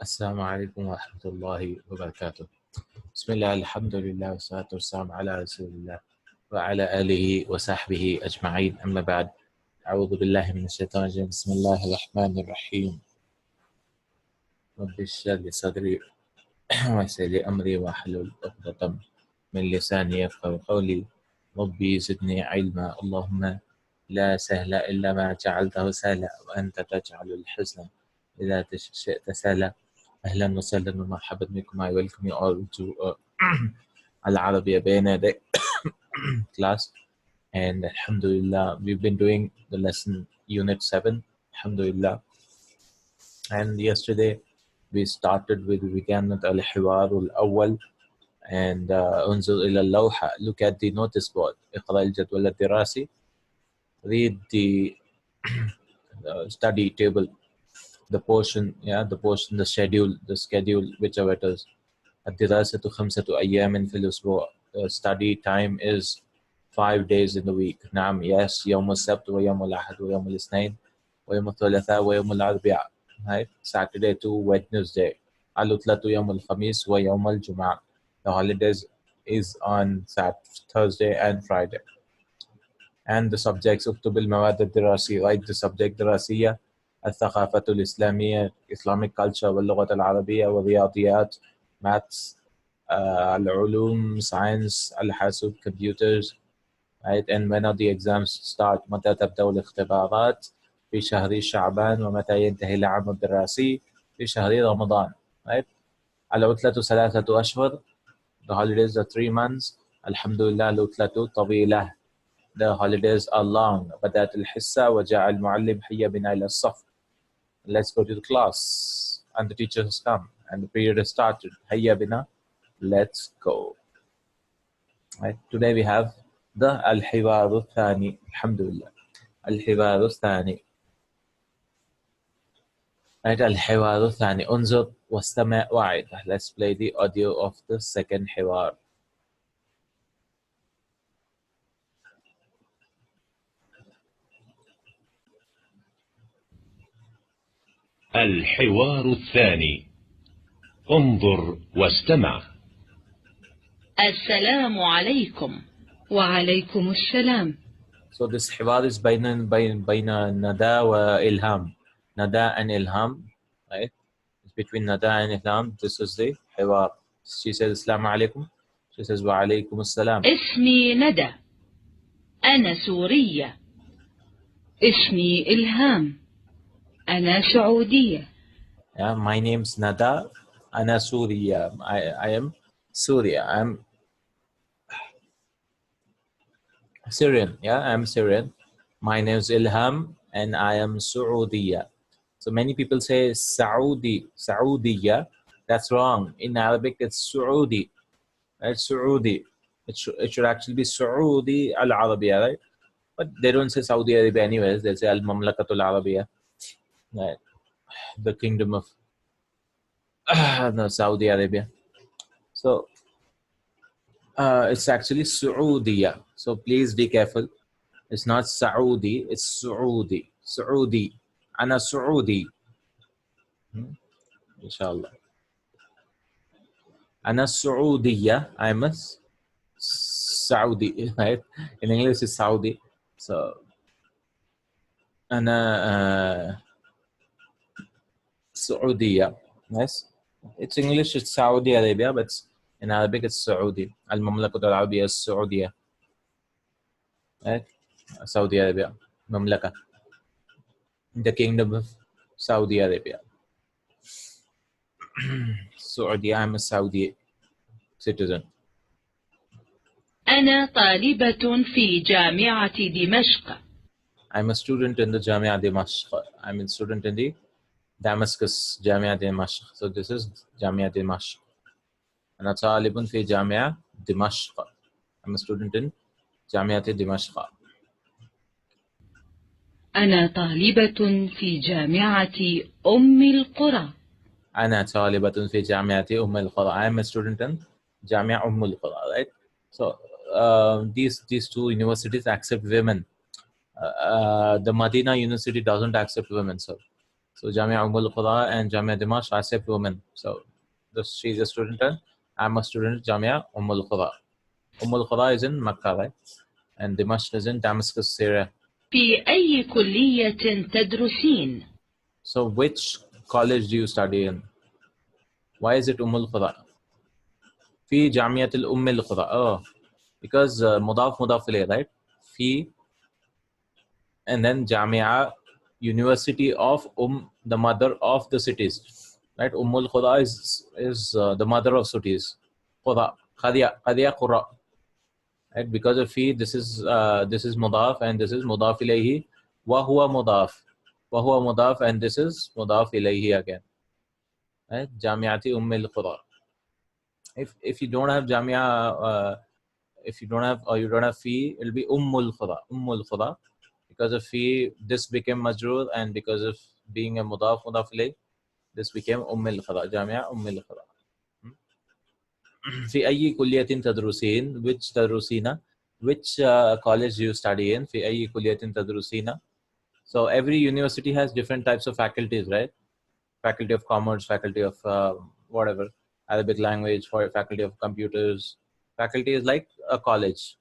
السلام عليكم ورحمة الله وبركاته. بسم الله الحمد لله والصلاة والسلام على رسول الله وعلى آله وصحبه أجمعين، أما بعد. أعوذ بالله من الشيطان الرجيم. بسم الله الرحمن الرحيم. رب اشرح لي صدري ويسر لي أمري واحلل عقدة من لساني يفقهوا قولي. ربي زدني علما. اللهم لا سهل إلا ما جعلته سهلا وأنت تجعل الحزن إذا شئت سهلا. أهلا وسهلا ومرحبا بكم. I welcome you all to Arabiyyah Bayna class, and Alhamdulillah we've been doing the lesson unit 7, Alhamdulillah. And yesterday we began with al-hiwar al-awwal and unzur ila al-lawha. Look at the notice board. اقرأ الجدول الدراسي. Read the study table, the portion, the schedule, whichever it is. الدراسة 5 أيام في الأسبوع. The study time is 5 days in the week. نعم, yes, يوم السبت ويوم الأحد ويوم الاثنين ويوم الثلاثاء ويوم الأربعاء. Right? Saturday to Wednesday. العطلة يوم الخميس ويوم الجمعة. The holidays is on Thursday and Friday. And the subjects: اكتب المواد الدراسية. Write the subject دراسية. الثقافة الإسلامية, Islamic culture, واللغة العربية, والرياضيات, maths, العلوم, science, الحاسوب, computers. Right? And when are the exams start? متى تبدأ الاختبارات؟ في شهر شعبان. ومتى ينتهي العام الدراسي؟ في شهر رمضان. Right? العطلة 3 أشهر. The holidays are 3 months. الحمدلله العطلة طويلة. The holidays are long. بدأت الحصة وجاء المعلم. هيا بنا إلى الصف. Let's go to the class. And the teacher has come and the period has started. هيا بنا. Let's go. Right. Today we have the الحوار الثاني. Alhamdulillah. الحوار الثاني. Right. الحوار الثاني. انظر واستمع وعد. Let's play the audio of the second حوار. الحوار الثاني. انظر واستمع. السلام عليكم. وعليكم السلام. So this حوار is بين ندى وإلهام. Nada and Ilham, right? It's between Nada and Ilham. This is the حوار. She says Assalamu alaikum. She says Wa alaikum assalam. اسمي ندى. أنا سورية. اسمي إلهام. أنا سعودية. Yeah, my name's Nada. أنا سورية. I am Syria. I'm Syrian. Yeah, I'm Syrian. My name's Ilham and I am Saudiya. So many people say Saudiya. That's wrong. In Arabic, it's Saudi. Right? Saudi. It should actually be Saudi al-Arabiyyah, right? But they don't say Saudi Arabia anyways. They say al-Mamlakatul Arabiyyah. Right? The kingdom of no, Saudi Arabia. So it's actually Saudiya. So please be careful. It's not Saudi, it's Saudi. Saudi. Ana Saudi. Inshallah. Ana Saudiya. I'm a Saudi. Right? In English, it's Saudi. So Ana Saudiya. Yes. It's English, it's Saudi Arabia, but in Arabic, it's Saudi. Al-Mamlakatul Arabiyyah is Saudiya. Right? Saudi Arabia. Mamlaka. The kingdom of Saudi Arabia. Saudi, I'm a Saudi citizen. أنا طالبة في جامعة دمشق. I'm a student in the Jamia Dimashq. I'm a student in the Damascus Jamia Dimashq. So this is Jamia Dimashq. أنا طالب في جامعة دمشق. I'm a student in جامعة دمشق. أنا طالبة في جامعة أم القرى. أنا طالبة في جامعة أم القرى. I'm a student in جامعة أم القرى, right? So these two universities accept women. The Medina University doesn't accept women, so So Jamia al-Qura and Jamia Dimash are safe women. So she's a student and I'm a student at Jamia al-Qura. al-Qura is in Makkah, right? And Dimash is in Damascus, Syria. في أي كلية تدرسين؟ So which college do you study in? Why is it al-Qura? في جامعة القرى. Oh, because مضاف إليه, right? في and then Jamia, University of the mother of the cities, right? Al-Qura is the mother of cities. Qura, Qadiya Qura, right? Because of fi, this is mudaf and this is mudaf ilayhi. Wa huwa mudaf and this is mudaf ilayhi again. Right? Jamiati al-Qura. If you don't have Jamia, if you don't have or you don't have fi, it'll be Qura. Because of fi, this became majroor, and because of being a mudaf ilayh, this became al-Qura, Jamia al-Qura. في أي كلية تدرسين? Which تدرسين? Which college do you study in? في أي كلية تدرسين? So every university has different types of faculties, right? Faculty of Commerce, Faculty of whatever, Arabic language, Faculty of Computers. Faculty is like a college.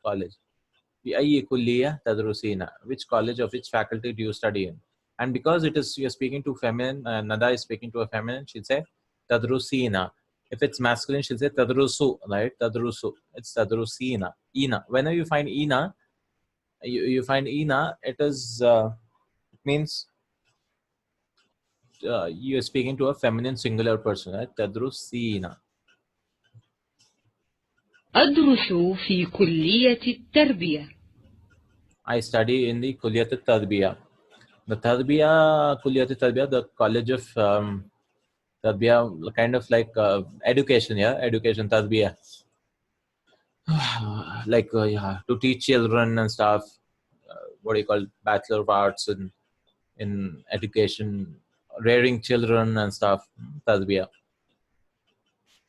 في أي كلية تدرسين? Which college of which faculty do you study in? And because it is you're speaking to feminine, Nada is speaking to a feminine, she'll say tadrusina. If it's masculine, she'll say tadrusu, right? Tadrusu. It's tadrusina. Ina. Whenever you find ina, you find ina, it is it means you're speaking to a feminine singular person, right? Tadrusina. أدرس في كلية التربية. I study in the Kulliyat al-Tarbiyah. The Tarbiyah, Kulliyat al-Tarbiyah, the college of Tarbiyah, kind of like education, yeah? Education, Tarbiyah. Like, yeah, to teach children and stuff. What do you call Bachelor of Arts in education, rearing children and stuff. Tarbiyah.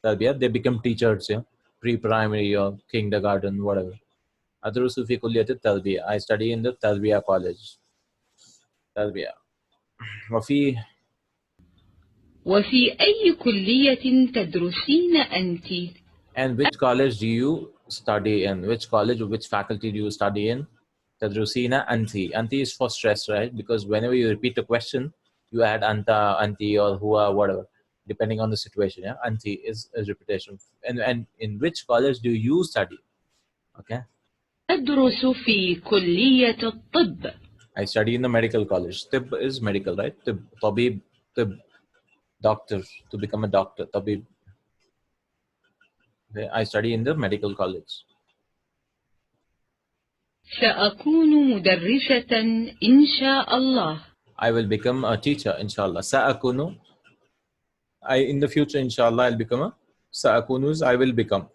They become teachers, yeah? Pre-primary or kindergarten, whatever. Adrusu fi Kulliyat al-Tarbiyah. I study in the Tarbiyah college. Tarbiyah. وفي أي كلية تدرسين أنت؟ And which college do you study in? Which college or which faculty do you study in? Tadrusina anti. Anti is for stress, right? Because whenever you repeat a question, you add anta, anti, or hua, whatever, depending on the situation. Yeah, anti is repetition. And in which college do you study? Okay. أدرس في كلية الطب. I study in the medical college. Tib is medical, right? Tib, tabib, tib, doctor, to become a doctor. Tabib. Okay. I study in the medical college. سأكون مدرسة إن شاء الله. I will become a teacher, inshallah. Sa'akunu. In the future, inshallah, I'll become a Sa'akunus, I will become.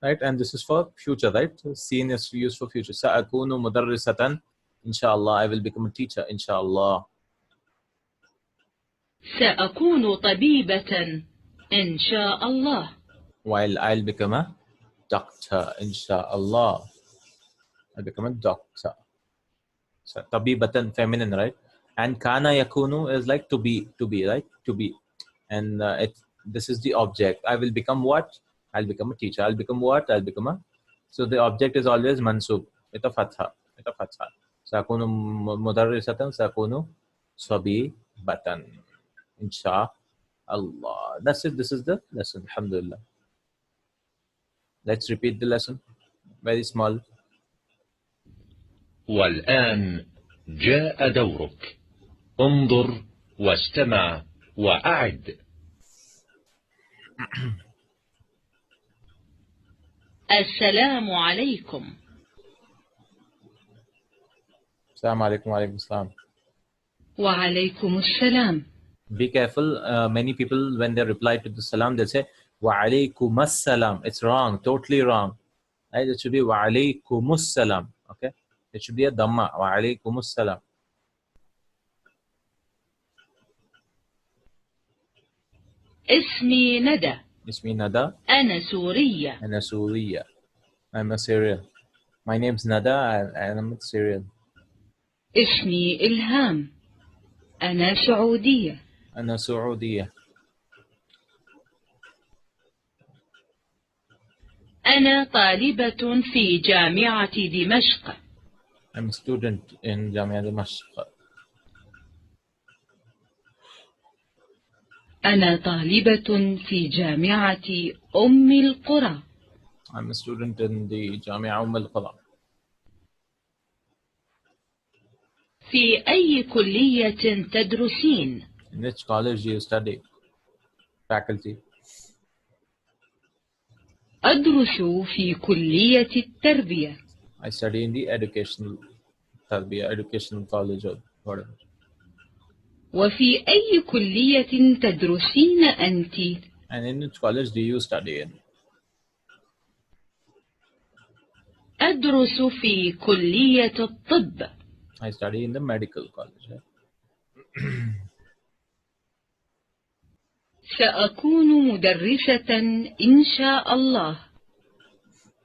Right? And this is for future, right? Seen is used for future. Sa'akunu mudarrisatan. Inshallah, I will become a teacher, inshallah. سأكون طبيبة إن شاء الله. While I'll become a doctor, inshallah. I'll become a doctor. So, tabibatan, feminine, right? And kana yakunu is like to be, right? To be. And this is the object. I will become what? I'll become a teacher. I'll become what? I'll become a... So the object is always mansub. Ita fatha. Sakunu mudarrisatan, sakunu sabibatan. Inshallah. That's it. This is the lesson. Alhamdulillah. Let's repeat the lesson. Very small. والآن جاء دورك. انظر واستمع وأعد. السلام عليكم. Assalamu alaikum wa alaikum assalam. وعليكم السلام. Be careful. Many people, when they reply to the salam, they say wa alaikum assalam. It's wrong. Totally wrong. Right? It should be wa alaikum assalam. Okay? It should be a dhamma. Wa alaikum assalam. اسمي ندى. Ismi Nada. أنا سورية. And a Suriya. I'm a Syrian. My name's Nada and I'm a Syrian. اسمي إلهام. أنا سعودية. أنا سعودية. أنا طالبة في جامعة دمشق. I'm a student in جامعة دمشق. أنا طالبة في جامعة أم القرى. I'm a student in the جامعة أم القرى. في أي كلية تدرسين؟ In which college do you study? Faculty. أدرس في كلية التربية. I study in the educational تربية, educational college or whatever. وفي أي كلية تدرسين أنت؟ And in which college do you study in? أدرس في كلية الطب. I study in the medical college. سأكون مدرسة إن شاء الله.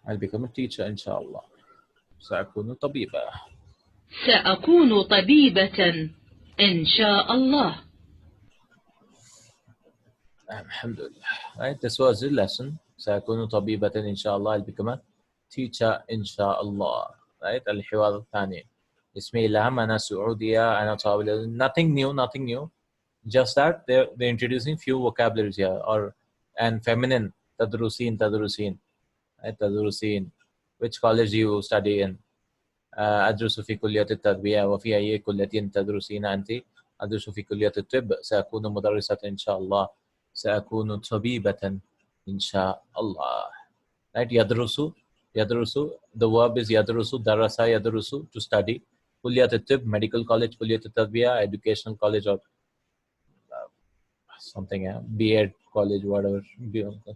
I'll become a teacher inshallah. سأكون طبيبة. سأكون طبيبة إن شاء الله. Alhamdulillah. Right, this was the lesson. سأكون طبيبة إن شاء الله. I'll become a teacher إن شاء الله. Right, الحوار الثاني. اسمي إلهام. أنا سعودية. أنا طالبة. Nothing new. Just that they're introducing few vocabularies here, and feminine. تدرسين. Right, تدرسين. Which college do you study in? أدرس في كلية التربية. وفي أي كلية تدرسين أنت؟ أدرس في كلية الطب. سأكون مدرسة إن شاء الله. سأكون طبيبة إن شاء الله. Right? يدرس. The verb is يدرس. درس يدرس, to study. كلية الطب, medical college. كلية التربية, educational college, or something, B.Ed college, whatever.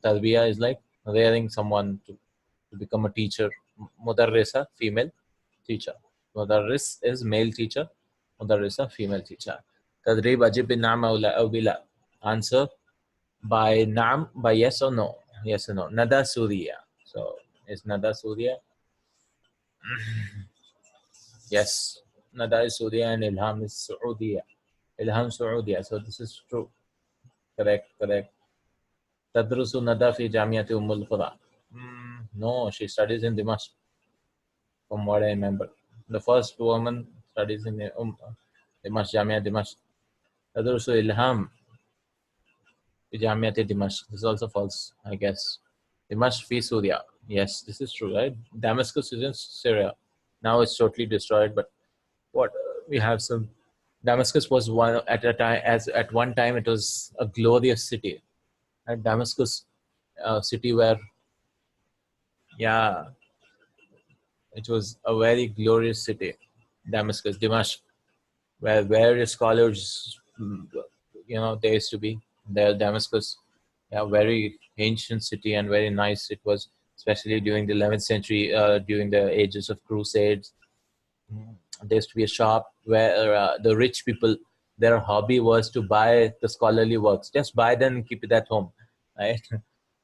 Tarbiyah is like rearing someone to become a teacher. Mudarrisa, female teacher. Mudarris is male teacher. Mudarrisa, female teacher. Tadrib ajib bin na'am aw bila. Answer by na'am, by yes or no. Yes or no. Nada Suriya. So is Nada Suriya? Yes. Nada is Suriya and Ilham is Saudiya. Ilham Saudiya. So this is true. Correct. Tadrusu Nada fi Jamiati Ummul Qura. No, she studies in Dimashq. From what I remember, the first woman studies in Dimashq, Jamia Dimashq. Tadrusu Ilham fi Jamiati Dimashq. This is also false, I guess. Dimashq fi Surya. Yes, this is true, right? Damascus is in Syria. Now it's totally destroyed, but what we have some. Damascus was one at a time, as at one time it was a glorious city. And Damascus, city where, yeah, it was a very glorious city, Damascus, Dimashq, where various scholars, they used to be there. Damascus, yeah, very ancient city and very nice it was, especially during the 11th century, during the ages of crusades. There used to be a shop where the rich people, their hobby was to buy the scholarly works. Just buy them and keep it at home, right?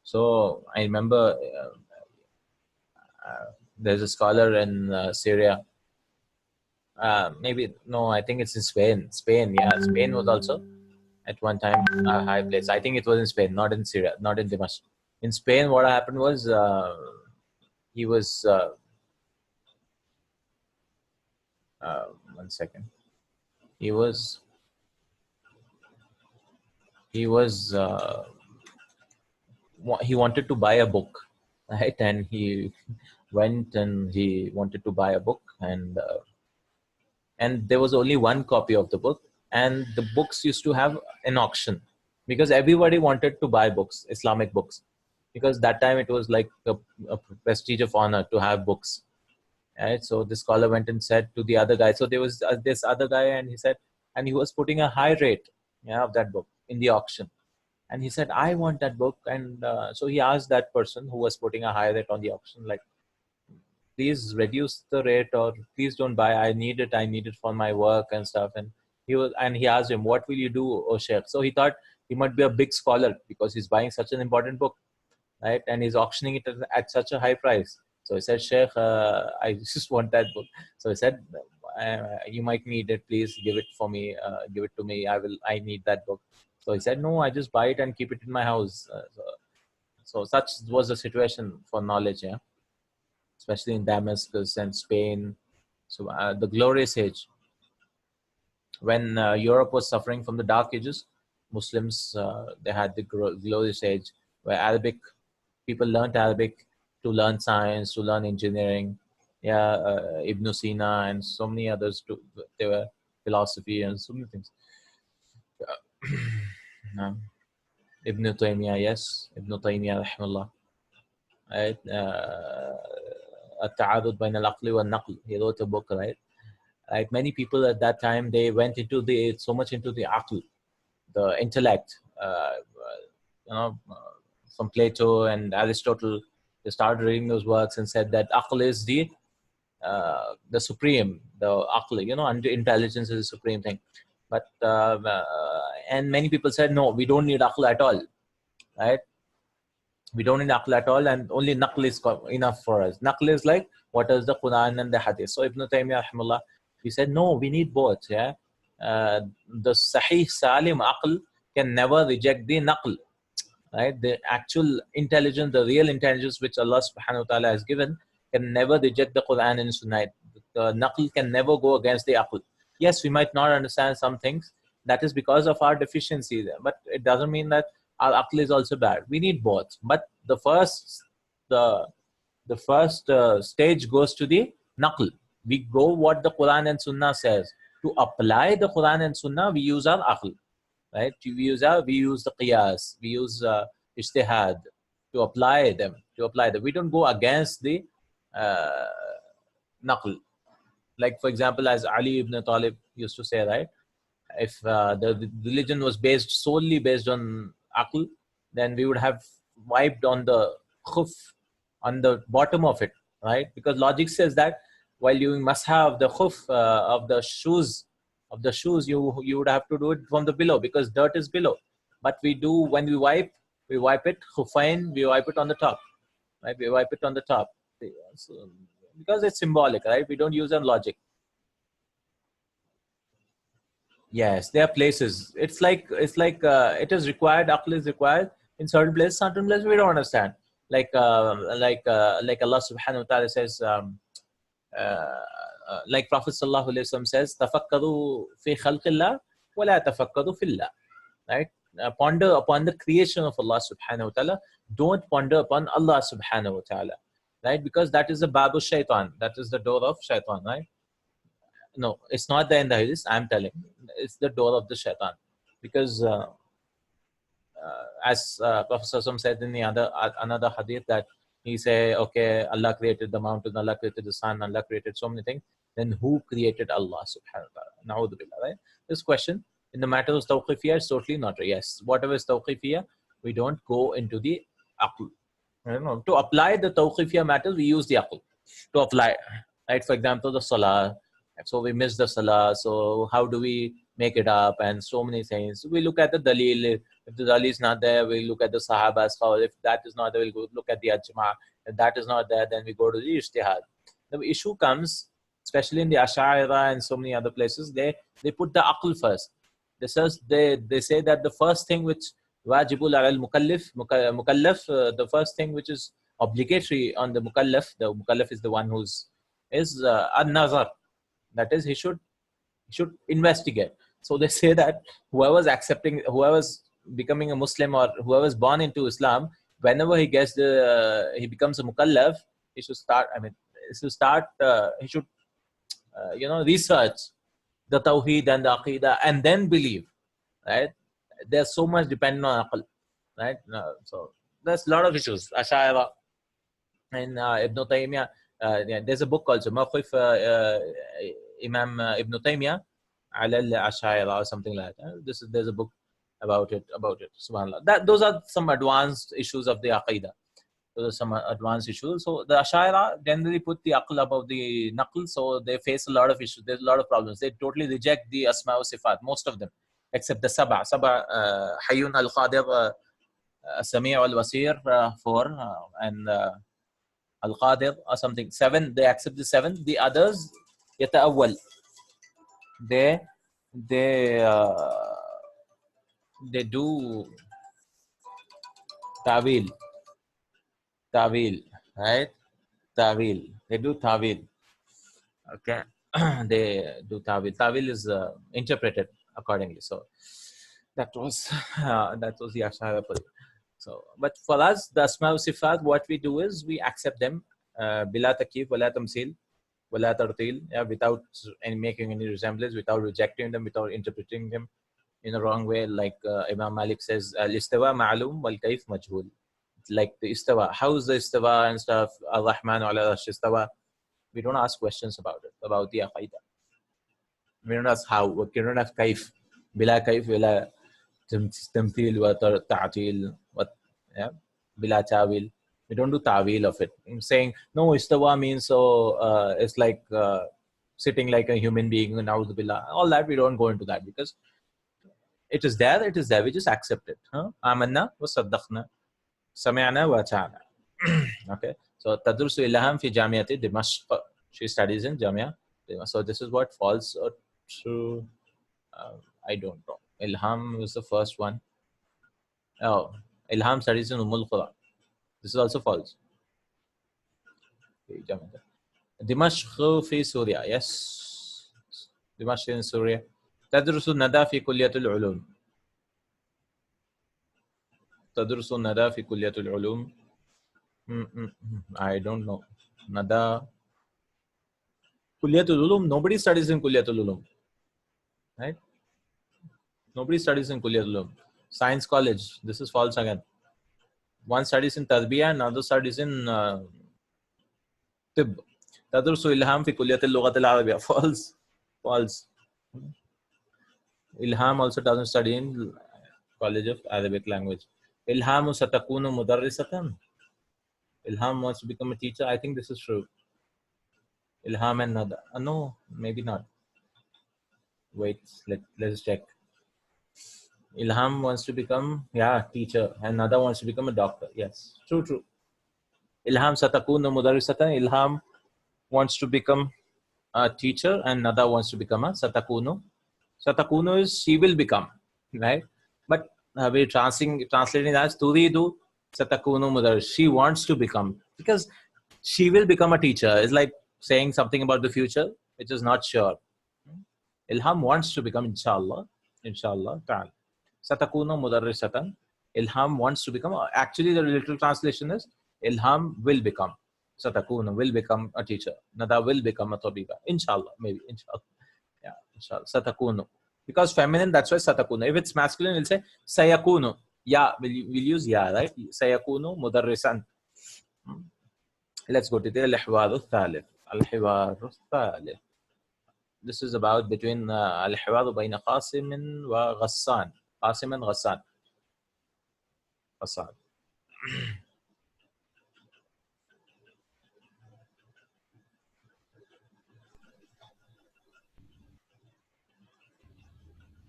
So I remember there's a scholar in Syria. Maybe, no, I think it's in Spain. Spain was also at one time a high place. I think it was in Spain, not in Syria, not in Dimashq. In Spain, what happened was he was... one second. He wanted to buy a book, right? And he went and he wanted to buy a book, and there was only one copy of the book, and the books used to have an auction because everybody wanted to buy books, Islamic books, because that time it was like a prestige of honor to have books. Right? So the scholar went and said to the other guy. So there was this other guy, and he said, and he was putting a high rate, of that book in the auction. And he said, I want that book. And so he asked that person who was putting a high rate on the auction, like, please reduce the rate, or please don't buy. I need it for my work and stuff. And he asked him, what will you do, O Sheikh? So he thought he might be a big scholar because he's buying such an important book, right? And he's auctioning it at such a high price. So he said, Sheikh, I just want that book. So he said, you might need it. Please give it for me. Give it to me. I need that book. So he said, no, I just buy it and keep it in my house. So such was the situation for knowledge, yeah, especially in Damascus and Spain. So the glorious age, when Europe was suffering from the dark ages, Muslims, they had the glorious age where Arabic people learned Arabic to learn science, to learn engineering. Yeah, Ibn Sina and so many others. They were philosophy and so many things. No. Ibn Taymiyyah, yes, Ibn Taymiyyah, rahimahullah. Right? التعارض بين العقل والنقل. He wrote a book, right? Like many people at that time, they went into so much into the aql, the intellect. From Plato and Aristotle, they started reading those works and said that aql is the supreme, the aql, intelligence is the supreme thing. But and many people said, no, we don't need aql at all, right? We don't need aql at all, and only naql is enough for us. Naql is like what is the Qur'an and the Hadith. So Ibn Taymiyyah, rahimahullah, he said, no, we need both. Yeah, the Sahih Salim aql can never reject the naql, right? The actual intelligence, the real intelligence which Allah subhanahu wa ta'ala has given, can never reject the Quran and Sunnah. The naql can never go against the aql. Yes, we might not understand some things. That is because of our deficiency there, but it doesn't mean that our aql is also bad. We need both. But the first stage goes to the naql. We go what the Quran and Sunnah says. To apply the Quran and Sunnah, we use our aql, right? We use the qiyas, we use ijtihad to apply them. We don't go against the naql. Like for example, as Ali ibn Talib used to say, right? If the religion was solely based on aql, then we would have wiped on the khuf, on the bottom of it, right? Because logic says that while you must have the khuf of the shoes, you would have to do it from the below, because dirt is below. But we do, when we wipe it khufain, we wipe it on the top, right? We wipe it on the top. So, because it's symbolic, right? We don't use our logic. Yes, there are places. It's like it is required. Aql is required in certain places. Certain places we don't understand. Like Allah Subhanahu wa Taala says, like Prophet Sallallahu Alaihi Wasallam says, "Tafakkaru fi khalqillah, wa la tafakkaru fillah." Right? Ponder upon the creation of Allah Subhanahu wa Taala. Don't ponder upon Allah Subhanahu wa Taala. Right? Because that is the babu shaitan. That is the door of shaitan. Right? No, it's not there in the hadith. I'm telling. It's the door of the shaitan. Because as Prophet Sallallahu said in the another hadith, that he say, okay, Allah created the mountain, Allah created the sun, Allah created so many things. Then who created Allah Subhanahu wa Taala? Na'udhu billah, right? This question in the matter of tawqifiyah is totally not right. Yes, whatever is tawqifiyah, we don't go into the aql. To apply the tawqifiyah matters, we use the aql to apply. Right? For example, the salah. So we miss the salah. So how do we make it up? And so many things. We look at the dalil. If the dalil is not there, we look at the sahaba's qawl. If that is not there, we'll go look at the ajma'. If that is not there, then we go to the ijtihad. The issue comes, especially in the Ash'ariyah and so many other places, they put the aql first. They say that the first thing which wajibul al mukallaf, the first thing which is obligatory on the mukallaf is the one is an-nazar. That is, he should investigate. So they say that whoever's becoming a Muslim, or whoever's born into Islam, whenever he becomes a mukallaf, he should research the tawheed and the aqidah and then believe, right? There's so much dependent on aql, right? So there's a lot of issues. Ash'ariyah and Ibn Taymiyyah, there's a book also, Mawqif Imam Ibn Taymiyyah ala al-Ash'ariyah or something like that. There's a book about it. Subhanallah. Those are some advanced issues of the aqidah. Those are some advanced issues. So the Ash'ariyah generally put the aql above the naql, so they face a lot of issues. There's a lot of problems. They totally reject the asma wa sifat, most of them, except the Sab'a, Hayyun al-Qadir, Sami' al-Wasir, 4, and Al-Qadir or something. 7, they accept the 7. The others, yata'awwal. They do ta'wil, right? Ta'wil. They do ta'wil. Okay. They do ta'wil. Ta'wil is interpreted accordingly. So that was the ashara. So, but for us, the asma wa sifat, what we do is we accept them bila takyif, wala tamsil, wala tartil, without making any resemblance, without rejecting them, without interpreting them in a wrong way. Like Imam Malik says, al-istawa ma'lum wal kayf majhul. Like the istawa, how is the istawa and stuff? Ar-Rahman ala arsh istawa. We don't ask questions about it, about the aqidah. We don't ask how. We don't ask kayf, bila kayf, bila tamthil wa ta'til, bila ta'wil. We don't do ta'wil of it. I'm saying no, istawa means so it's like sitting like a human being, na'udhu billah. All that we don't go into that because it is there. We just accept it. Amanna wa saddaqna, sami'na wa ata'na. Okay. So tadrusu Ilham fi Jamiati Dimashq. She studies in Jamia. So this is what falls true. I don't know. Ilham was the first one. Oh, Ilham studies in Qura. This is also false. Dimashq fi Surya. Yes. Dimashq in Surya. Tadrusu Nada fi Kulliyatul Ulum. Tadrusu Nada fi Kulliyatul Ulum. I don't know. Nada. Kulliyatul Ulum. Nobody studies in Kulliyatul Ulum. Right? Nobody studies in Kulliyatul Ulum. Science college. This is false again. One studies in Tarbiyah and another studies in Tib. Tadrusu Ilham fi Kulliyatul Lughat al-Arabiyyah. False. Ilham also doesn't study in College of Arabic Language. Ilham satakunu mudarrisatan. Ilham wants to become a teacher. I think this is true. Ilham and Nada. No, maybe not. Wait, let's check. Ilham wants to become teacher and Nada wants to become a doctor. Yes, true. Ilham satakunu mudarrisatan. Ilham wants to become a teacher and Nada wants to become a satakunu. Satakunu is she will become, right? But we're translating that as turidu satakunu mudarris. She wants to become, because she will become a teacher. It's like saying something about the future which is not sure. Ilham wants to become, inshallah ta'ala. Satakunu mudarrisatan. Ilham wants to become. Actually, the literal translation is Ilham will become. Satakunu will become a teacher. Nada will become a tabiba. Inshallah, maybe. Inshallah. Yeah, inshallah. Satakunu. Because feminine, that's why satakunu. If it's masculine, we'll say sayakunu. We'll use right? Sayakunu mudarrisan. Let's go to the al-hiwar al-thalith. Al-hiwar al-thalith. This is about between al-hiwar bayna Qasim wa Ghassan. Qasim and Ghassan.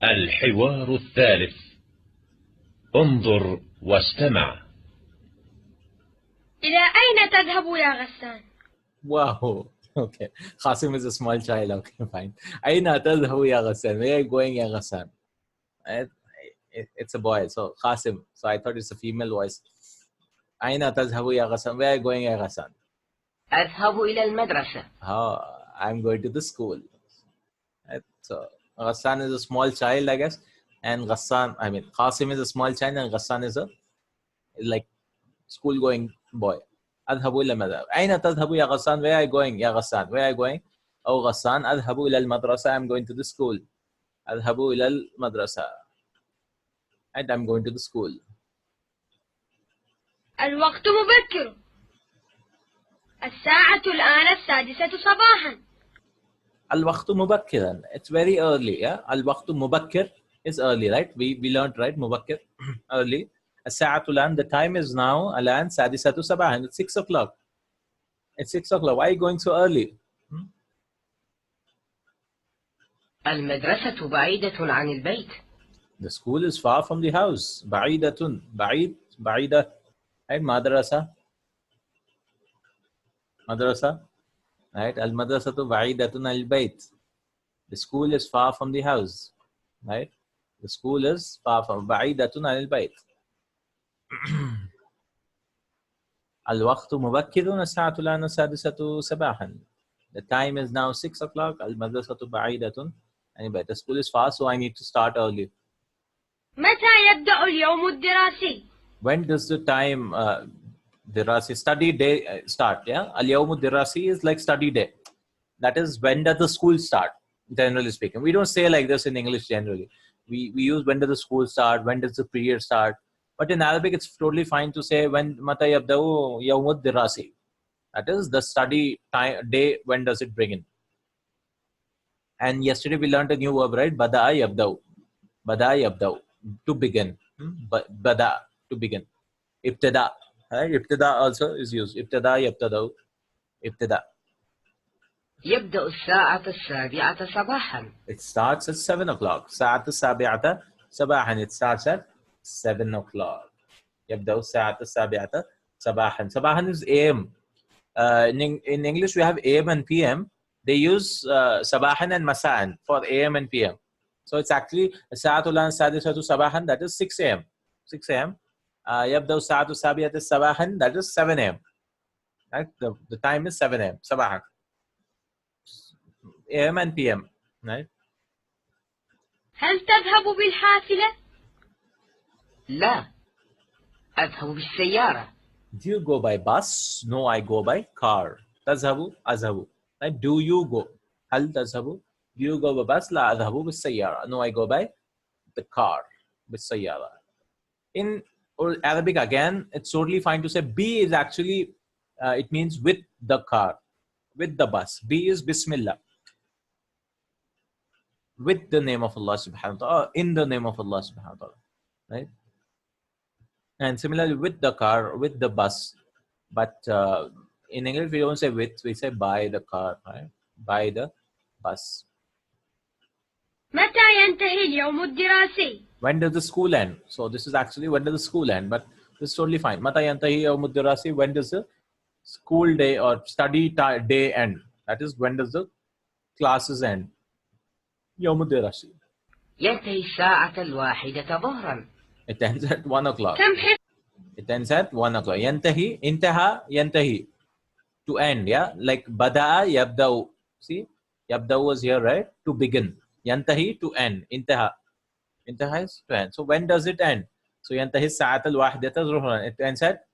الحوار الثالث. انظر واستمع. إلى أين تذهب يا غسان؟ Wow. Okay. Qasim is a small child. Okay, fine. أين تذهب يا غسان? Where are you going يا غسان? It's a boy. So Qasim. So I thought it's a female voice. أين تذهب يا غسان? Where are you going يا غسان? أذهب إلى المدرسة. I'm going to the school. Right? So Ghassan is a small child, I guess, and Qasim is a small child, and Ghassan is a like school-going boy. أذهب إلى المدرسة. أين تذهب يا غسان? Where are you going يا غسان? Where are you going? أو غسان أذهب إلى المدرسة. I'm going to the school. أذهب إلى المدرسة. And I'm going to the school. الوقت مبكر. الساعة الآن 6:00 صباحا. الوقت مبكرا. It's very early. الوقت مبكر is early, right? We learned, right? مبكر early. الساعة الآن, the time is now الآن 6:00 صباحا. It's 6 o'clock. It's 6 o'clock. Why are you going so early? المدرسة بعيدة عن البيت. The school is far from the house. بعيدة. بعيدة. Right? مدرسة. Madrasa, right? Al-madrasatu ba'idatun al-bayt. The school is far from the house, right? The school is far from ba'idatun al-bayt. Al-waqtu mubakkirun as-sa'atu الآن السادسة صباحا. The time is now 6 o'clock. Al-madrasatu ba'idatun. Anyway, the school is far, so I need to start early. متى يبدأ اليوم الدراسي؟ When does the time dirasi study day start? Yeah, al-yawm dirasi is like study day. That is, when does the school start? Generally speaking, we don't say like this in English. Generally, we use when does the school start, when does the period start. But in Arabic, it's totally fine to say when mata yabda'u yawm dirasi. That is the study time day. When does it begin? And yesterday we learned a new verb, right? Bada'a yabda'u. Bada'a yabda'u, to begin. Bada, to begin. Ibtada, right? Ibtada also is used. Ibtada yabtada'u. Ibtada. يبدأ الساعة 7 صباحا. It starts at 7 o'clock. ساعة السابعة صباحا. It starts at 7 o'clock. يبدأ الساعة السابعة صباحا. صباحا is AM. In English, we have AM and PM. They use صباحا and مساء for AM and PM. So it's actually الساعة السادسة صباحا, that is 6 AM. 6 AM. يبدأ الساعة السابعة صباحا, that is 7 AM. Right? The time is 7 AM. صباحا. AM and PM. Right? هل تذهب بالحافلة؟ لا، أذهب بالسيارة. Do you go by bus? No, I go by car. تذهب أذهب. Right? Do you go? هل تذهب? Do you go by bus? لا أذهب بالسيارة. No, I go by the car. بالسيارة. In Arabic, again, it's totally fine to say B is actually, it means with the car, with the bus. B is Bismillah. With the name of Allah subhanahu wa ta'ala, in the name of Allah subhanahu wa ta'ala. Right? And similarly with the car, with the bus. But in English, we don't say with, we say by the car, right? By the bus. متى ينتهي اليوم الدراسي؟ When does the school end? So this is actually when does the school end, but this is totally fine. متى ينتهي يوم الدراسي? When does the school day or study day end? That is, when does the classes end? يوم الدراسي. ينتهي الساعة 1 ظهرا. It ends at 1 o'clock. كم حصة؟ It ends at 1 o'clock. ينتهي, انتهى, ينتهي. To end, yeah? Like بدأ يبدأ. See? يبدأ was here, right? To begin. ينتهي, to end. انتهى. انتهى is to end. So when does it end? So ينتهي الساعة 1 ظهرا. It ends at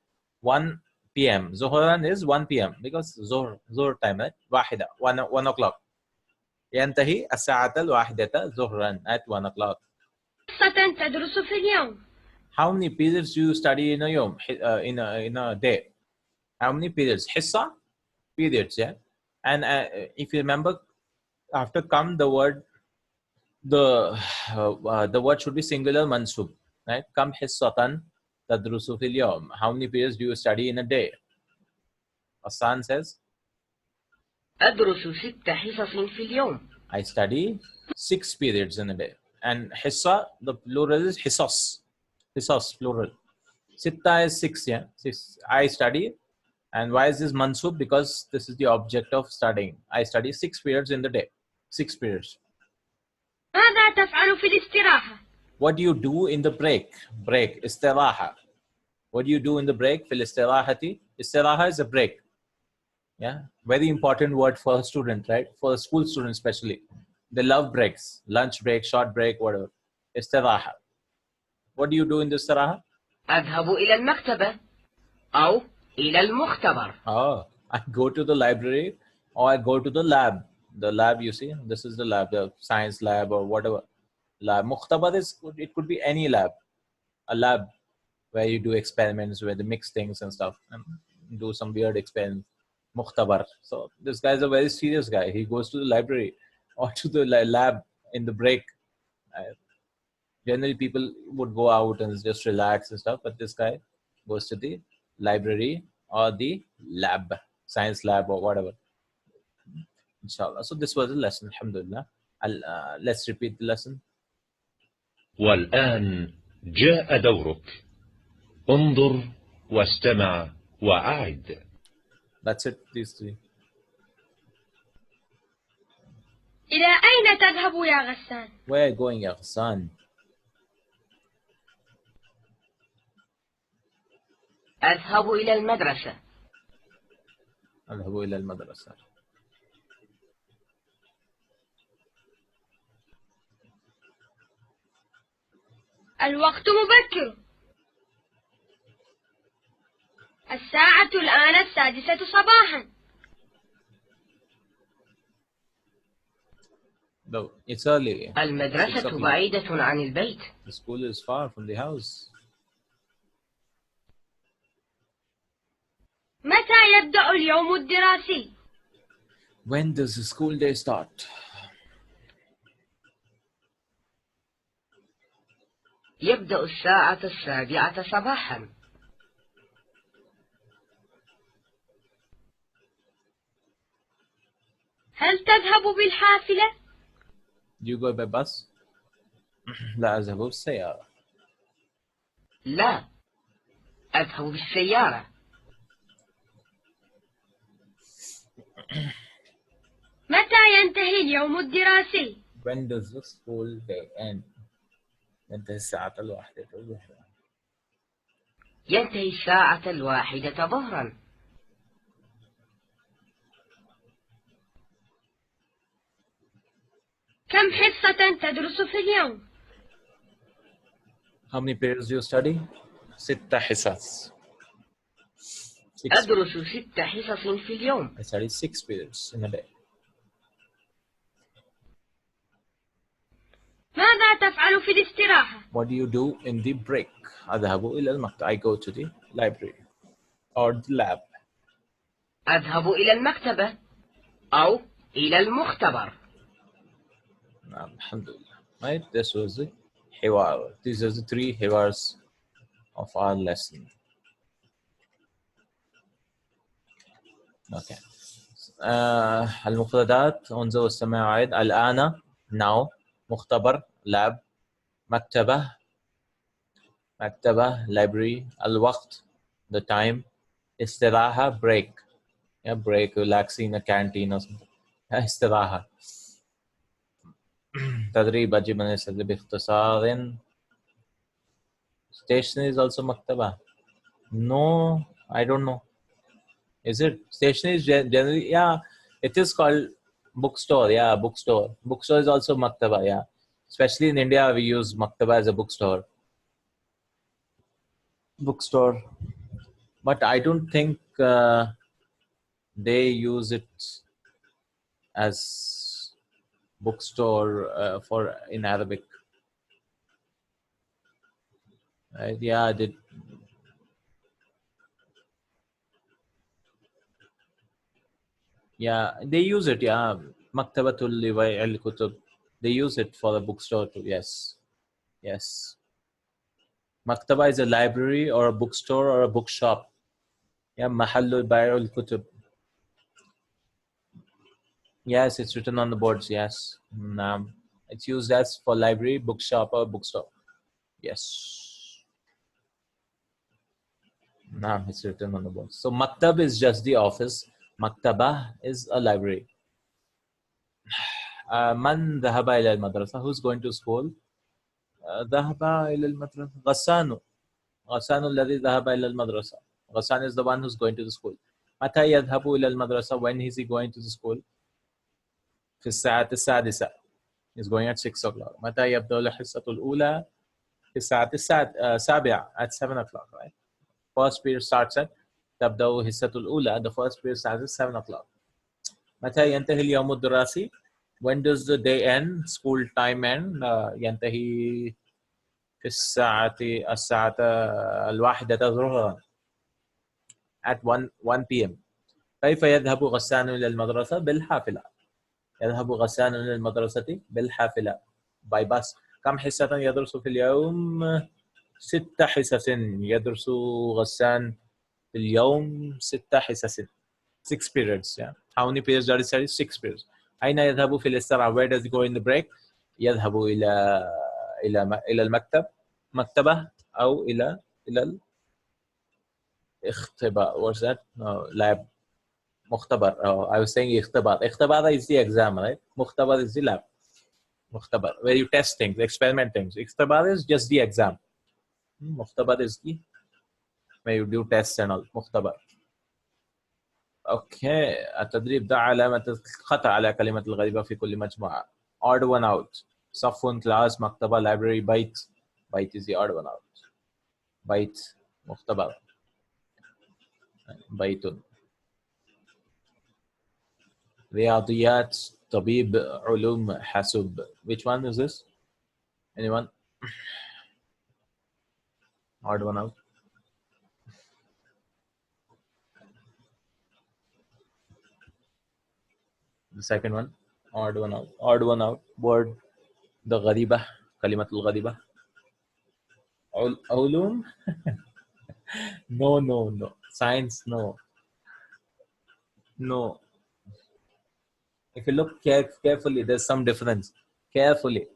1 p.m. ظهرا is 1 p.m. because ظهر time, right? واحدة, 1 o'clock. ينتهي الساعة 1 ظهرا at 1 o'clock. حصة تدرس في اليوم؟ How many periods do you study in a yom, in a day? How many periods? Hissa? Periods, yeah. And if you remember, after come the word, the word should be singular mansub, right? Kam hissatan tadrusu fil yawm. How many periods do you study in a day? Hassan says, أدرس 6 حصص في اليوم. I study 6 periods in a day. And hissa, the plural is hissos. Hissos, plural. Sitta is 6, yeah. 6. I study. And why is this mansub? Because this is the object of studying. I study 6 periods in the day. 6 periods. ماذا تفعل في الاستراحة؟ What do you do in the break? Break. Istiraha. What do you do in the break? Fil istirahati. Istiraha is a break. Yeah. Very important word for a student, right? For a school student especially. They love breaks. Lunch break, short break, whatever. Istiraha. What do you do in the istiraha? أذهب إلى المكتبة أو إلى المختبر. Oh, I go to the library or I go to the lab. The lab, you see, this is the lab, the science lab or whatever. Lab. Mukhtabar is, it could be any lab. A lab where you do experiments, where they mix things and stuff and do some weird experiments. Mukhtabar. So this guy is a very serious guy. He goes to the library or to the lab in the break. Generally, people would go out and just relax and stuff, but this guy goes to the library or the lab, science lab or whatever. Inshallah. So this was the lesson. Alhamdulillah. Let's repeat the lesson. والآن جاء دورك. انظر واستمع وأعد. That's it, these three. إلى أين تذهب يا غسان؟ Where are you going, يا غسان؟ أذهب إلى المدرسة. أذهب إلى المدرسة. الوقت مبكر. الساعة الآن 6:00 صباحا. No, it's early. المدرسة بعيدة عن البيت. The school is far from the house. متى يبدأ اليوم الدراسي؟ When does the school day start? يبدأ الساعة 7:00 صباحا. هل تذهب بالحافلة؟ Do you go by bus? لا أذهب بالسيارة. لا، أذهب بالسيارة. متى ينتهي اليوم الدراسي؟ When does the school day end? ينتهي الساعة 1 ظهرا. ينتهي الساعة 1 ظهرا. كم حصة تدرس في اليوم؟ How many periods do you study? 6 حصص. أدرس 6 حصص في اليوم. I study 6 periods in a day. ماذا تفعل في الاستراحة؟ What do you do in the break? أذهب إلى المكتب. I go to the library or the lab. أذهب إلى المكتبة أو إلى المختبر. نعم الحمد لله. Right, this was the حوار. These are the 3 حوارs of our lesson. Okay. المفردات انظر واستمع وعد. الآن now. مختبر lab. مكتبة library. الوقت the time. استراحة break. Yeah, break, relaxing in a canteen or something. استراحة. تدريب أجب من يستدل باختصار. Stationery is also مكتبة. No, I don't know. Is it? Stationery is generally, yeah, it is called bookstore. Yeah, bookstore. Bookstore is also maktaba. Yeah, especially in India, we use maktaba as a bookstore. Bookstore, but I don't think they use it as bookstore for in Arabic. Right? Yeah, they. Yeah, they use it. Yeah, Maktabatul Liwai al Kutub. They use it for the bookstore too. Yes, yes. Maktaba is a library or a bookstore or a bookshop. Yeah, Mahallul Bay' al Kutub. Yes, it's written on the boards. Yes, it's used as for library, bookshop, or bookstore. Yes. It's written on the boards. So Maktab is just the office. Maktaba is a library. من ذهب إلى المدرسة? Who's going to school? ذهب إلى المدرسة. غسان الذي ذهب إلى المدرسة. غسان is the one who's going to the school. متى يذهب إلى المدرسة? When is he going to the school? في الساعة 6. He's going at 6 o'clock. متى يبدأ الحصة الأولى؟ في الساعة 7 at 7 o'clock, right? First period starts at تبدأ الحصة الأولى. The first period starts at 7 o'clock. متى ينتهي اليوم الدراسي? When does the day end? School time end. ينتهي في الساعة 1 ظهرا. At 1 p.m. كيف يذهب غسان إلى المدرسة؟ بالحافلة. يذهب غسان إلى المدرسة بالحافلة. By bus. كم حصة يدرس في اليوم؟ 6 حصص. يدرس غسان في اليوم 6 حصص. 6 periods. Yeah. How many periods does he study? 6 periods. أين يذهب في الاستراحة? Where does he go in the break? يذهب إلى المكتب. مكتبة أو إلى الاختباء. What's that? No, lab. Mukhtabar. Oh, I was saying ikhtibar. Ikhtibar is the exam, right? Mukhtabar is the lab. Mukhtabar, where you test things, experiment things. Ikhtibar is just the exam. Mukhtabar is the where you do tests and all. Mukhtabar. Okay. التدريب ضع علامة الخطأ على كلمة الغريبة في كل مجموعة. Odd one out. صف, class, مكتبة, library, بيت. بيت is the odd one out. بيت, مختبر. بيت. رياضيات, طبيب, علوم, حاسوب. Which one is this? Anyone? Odd one out. The second one. Odd one out. Odd one out. Word. The غريبة. كلمة الغريبة. علوم. No. Science, no. No. If you look carefully, there's some difference. Carefully.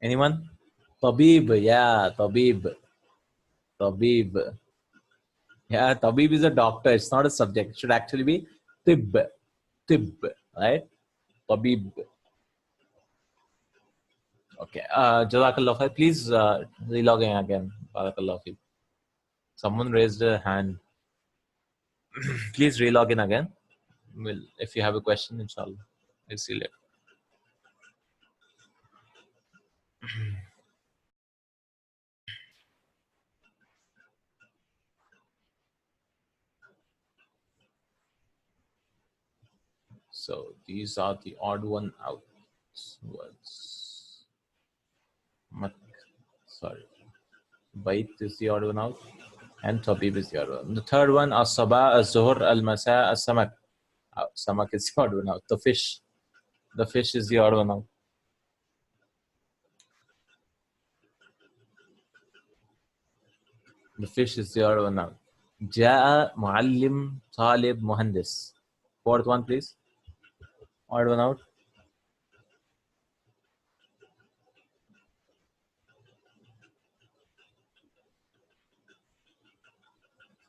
Anyone? Tabib. Yeah, Tabib. Tabib. Yeah, Tabib is a doctor. It's not a subject. It should actually be Tib. Tib. Right? Tabib. Okay. Jazakallah khair. Please relog in again. Barakallah fi. Someone raised a hand. Please relog in again. Well, if you have a question, inshallah. I'll see you later. So these are the odd one out words. Sorry. Bait is the odd one out. And Tabib is the odd one. The third one, as-sabah, az-zuhr, al-masa, as-samak. Samak is the odd one out. The fish. The fish is the odd one out. The fish is the odd one out. Ja'a, muallim, talib, muhandis. Fourth one, please. Odd one out.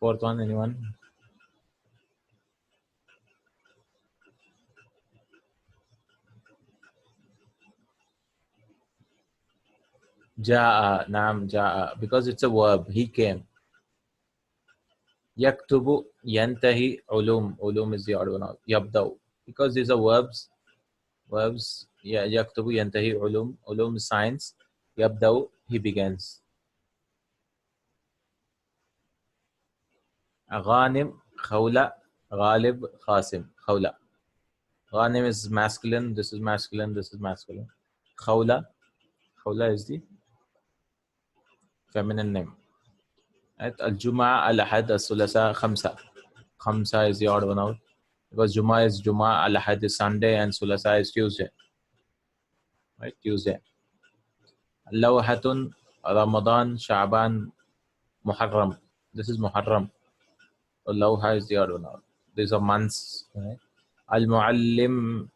Fourth one, anyone? Ja'a, naam, ja'a. Because it's a verb. He came. Yaktubu, yantahi, ulum. Ulum is the odd one out. Yabdaw. Because these are verbs. Verbs. Yeah, yaktubu, yantahi, ulum. Ulum is science. Yabdaw, he begins. Ghanim, khawla, ghalib, khasim. Khawla. Ghanim is masculine. This is masculine. This is masculine. Khawla. Khawla is the feminine name. Right? Al-Jum'a, Al-Ahad, Al-Sulasa, Khamsa. Khamsa is the odd one out. Because Jum'a is Jum'a, Al-Ahad is Sunday, and Sulasa is Tuesday. Right? Tuesday. Lawhatun, Ramadan, Sha'ban, Muharram. This is Muharram. Lawha is the odd one out. These are months. Right? Al-Muallim,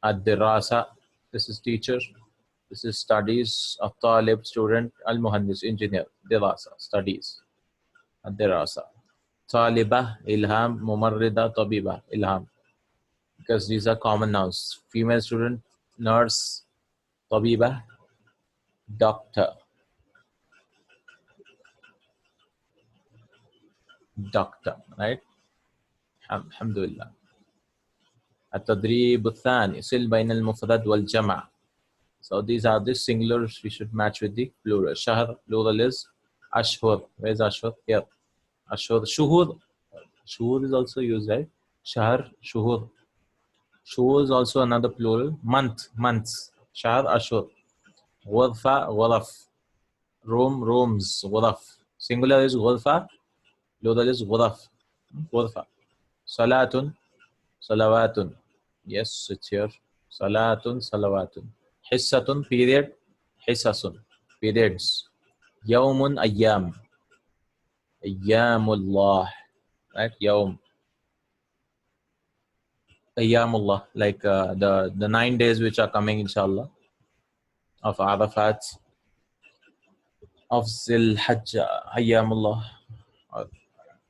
Ad-Dirasa. This is teacher. This is studies. Al-Talib, student. Al-Muhandis, engineer. Dirasa, studies. Ad-Dirasa. Talibah, Ilham, Mumarrida, Tabibah, Ilham. Because these are common nouns. Female student, nurse, Tabibah, doctor. Doctor, right? Alhamdulillah. التدريب الثاني صل بين المفرد والجمع. So these are the singulars we should match with the plural. Shahr, plural is Ashhur. Where is Ashhur? Here. Ashhur. Shuhur. Shuhur is also used, right? Shahr, Shuhur. Shuhur is also another plural. Month, months. Shahr, Ashhur. Ghurfa, Ghuraf. Room, rooms. Ghuraf. Singular is Ghurfa. Plural is Ghuraf. Ghurfa. Salatun, Salawatun. Yes, it's here. Salatun, Salawatun. Hissatun, period. Hissasun, periods. Yawmun, ayyam. Ayyamullah, right? Yawm. Ayyamullah, like the 9 days which are coming, inshallah, of Arafat, of Zil Hajj, Ayyamullah,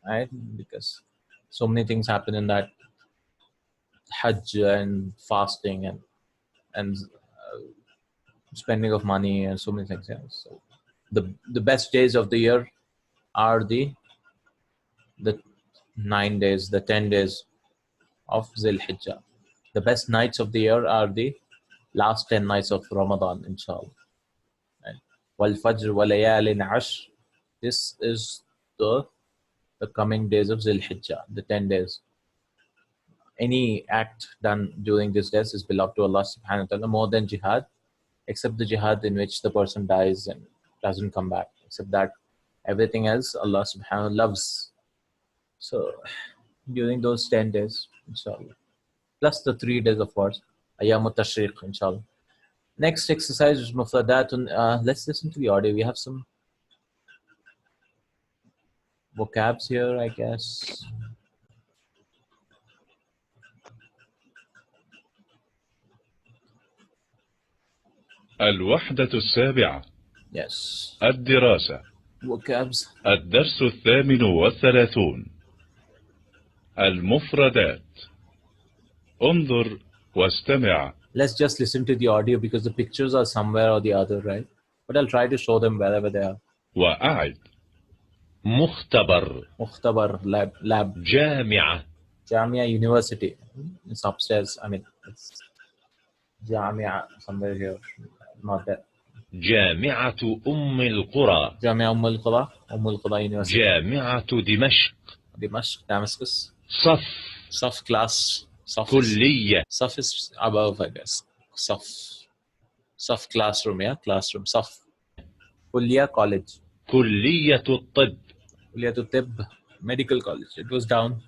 right? Because so many things happen in that Hajj and fasting and spending of money and so many things. Yeah. So the best days of the year are the 9 days, the 10 days of Zil Hijjah. The best nights of the year are the last 10 nights of Ramadan, inshallah. Wal Fajr wa layalin ashr. This is the coming days of Zil Hijjah, the 10 days. Any act done during these days is beloved to Allah subhanahu wa ta'ala more than jihad, except the jihad in which the person dies and doesn't come back. Except that, everything else Allah subhanahu wa ta'ala loves. So during those 10 days, inshallah, plus the 3 days of course, Ayyamut Tashriq, inshallah. Next exercise is Mufradatun. Let's listen to the audio. We have some vocabs here, I guess. الوحدة السابعة. Yes. الدراسة. Vocabs. الدرس 38. المفردات. انظر واستمع. Let's just listen to the audio because the pictures are somewhere or the other, right? But I'll try to show them wherever they are. وأعد. مختبر. Mukhtabar, lab. جامعة. Jamia, university. It's upstairs. I mean, it's Jamia somewhere here. Not there. جامعة أم القرى. Jamia Umm al-Qura University. جامعة دمشق. Dimashq, Damascus. صف. Saf class. Saf كلية. Saf is above, I guess. Saf classroom, yeah? Classroom. Saf. Kulliya college. كلية الطب. Kulliyatu Tibb, medical college. It was down.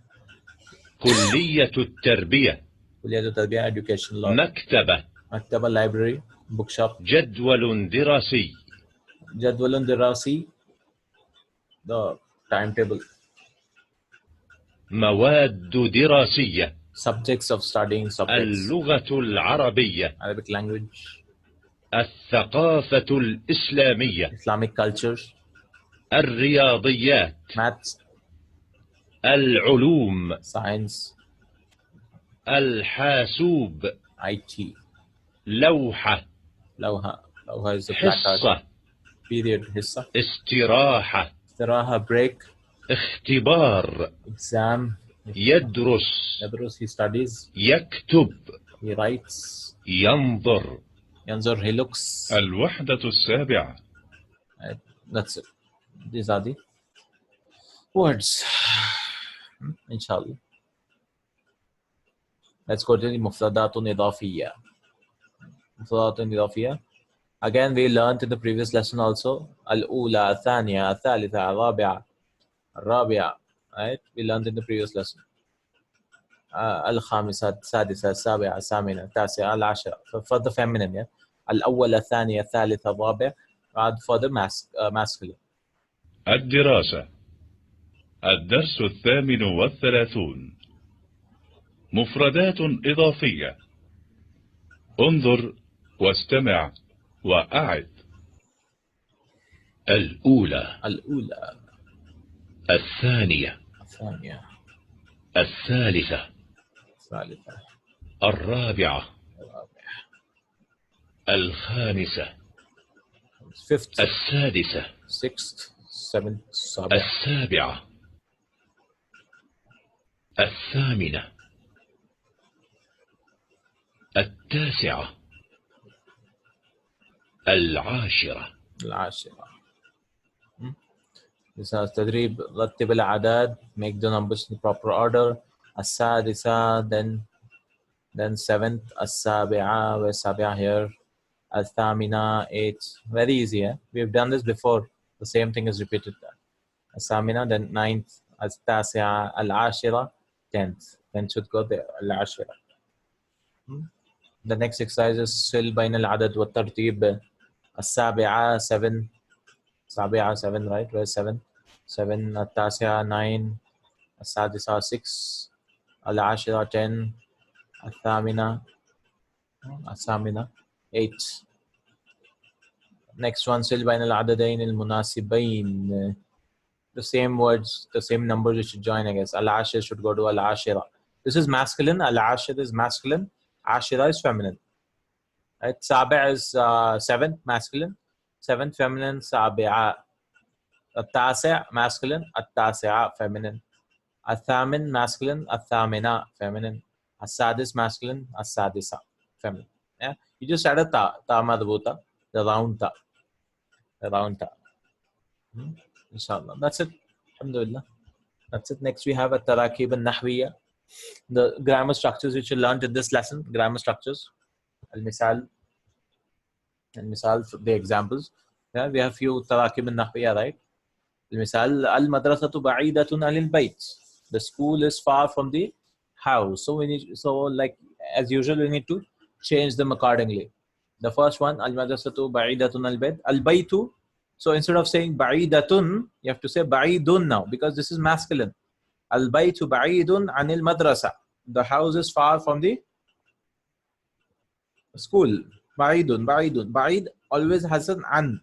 كلية التربية. Kulliyatu Tarbiyah, education law. مكتبة. Maktaba, library. Bookshop. جدول دراسي. Jadwalun Dirasi, the timetable. مواد دراسية. Subjects of studying subjects. اللغة العربية. Arabic language. الثقافة الإسلامية. Islamic culture. الرياضيات. Maths. العلوم. Science. الحاسوب. IT. لوحة. Lawha. Lawha is the placard. حصة. Period. Hissa. استراحة. Istiraha, break. اختبار. Exam. يدرس. Yadrus, he studies. يكتب. He writes. ينظر. Yanzur, he looks. الوحدة السابعة. Right. That's it. These are the words. Inshallah. Let's go to the Mufradatun Idafiyya. Mufradatun Idafiyya. Again, we learned in the previous lesson also. Al-Ula, Al-Thaniya, Al-Thalitha, Al-Rabi'a, Al-Rabi'a. Right? We learned in the previous lesson. Al-Khamisa, Al-Sadisa, Al-Sabi'a, Al-Samina, Al-Tasi'a, Al-Ashara. For the feminine, yeah. Al-Awwal, Al-Thaniya, Al-Thalitha, Al-Rabi'a. For the masculine. الدراسة. الدرس 38. مفردات إضافية. انظر واستمع وأعد. الأولى. الأولى. الثانية. الثانية. الثالثة. الثالثة. الرابعة. الرابعة. الخامسة. Fifth. السادسة. Sixth. Seventh. سابع. السابعة. الثامنة. التاسعة. العاشرة. العاشرة. This is تدريب رتب الأعداد. Make the numbers in the proper order. السادسة. Then seventh. السابعة. Where's سابعة here? الثامنة. Eighth. Very easy, yeah? We've done this before. The same thing is repeated. الثامنة. Then ninth. التاسعة. العاشرة. 10th. Then should go there. العاشرة. The next exercise is سل بين العدد والترتيب. السابعة. 7. سابعة. 7, right? Where's 7? 7. التاسعة 9. السادسة 6. العاشرة 10. الثامنة 8. Next one, still بين العددين المناسبين. The same words, the same numbers you should join, I guess. Al-Ashir should go to Al-Ashira. This is masculine. Al-Ashir is masculine. Ashira is feminine. Right? Sabi' is 7, masculine. 7 feminine. Sabi'a. At-Tasi' masculine. At-Tasi'a feminine. At-Thamin masculine. At-Thamina feminine. As-Sadis masculine. As-Sadisa feminine. Yeah? You just add a ta madbuta, the round ta. The round ta. Inshallah. That's it. Alhamdulillah. That's it. Next we have a Tarakib and Nahwiya. The grammar structures which you learned in this lesson. Grammar structures. Al-Misal. Al-Misal, the examples. Yeah, we have few Tarakib and Nahwiya, right? Al-Misal. Al-Madrasatu ba'idatun anil bayt. The school is far from the house. So we need, like as usual, we need to change them accordingly. The first one, Al-Madrasatu ba'idatun al-bayt. Al-baytu. So instead of saying ba'idatun, you have to say ba'idun now, because this is masculine. Al-baytu ba'idun anil madrasa. The house is far from the school. Ba'idun. Ba'id always has an an,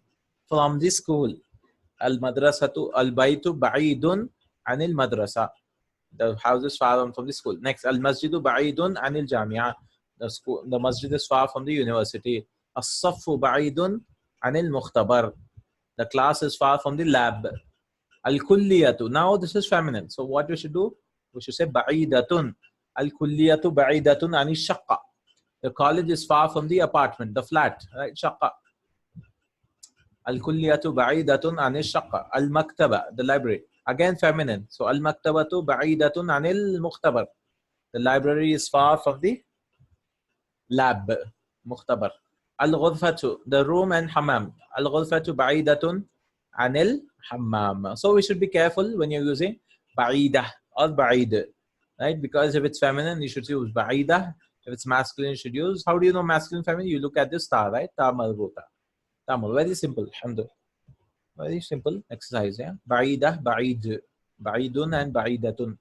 from the school. Al-madrasatu, al-baytu ba'idun anil madrasa. The house is far from the school. Next, al-masjidu ba'idun anil jami'ah. The masjid is far from the university. As-saffu ba'idun anil mukhtabar. The class is far from the lab. Al-kulliyatu. Now this is feminine. So what we should do? We should say ba'idatun. Al-kulliyatu ba'idatun ani shaqqa. The college is far from the apartment, the flat. Right? Shaqqa. Al-kulliyatu ba'idatun ani shaqqa. Al-maktaba. The library. Again feminine. So al-maktabatu ba'idatun anil mukhtabar. The library is far from the lab. Mukhtabar. Al-ghurfatu, the room and hammam. Al-ghurfatu ba'idatun anil hammam. So we should be careful when you're using ba'idah or ba'id. Right? Because if it's feminine, you should use ba'idah. If it's masculine, you should use. How do you know masculine, feminine? You look at this ta, right? Ta marbuta. Tamil. Very simple. Alhamdulillah. Very simple exercise. Yeah? Ba'idah, ba'id. Ba'idun and ba'idatun.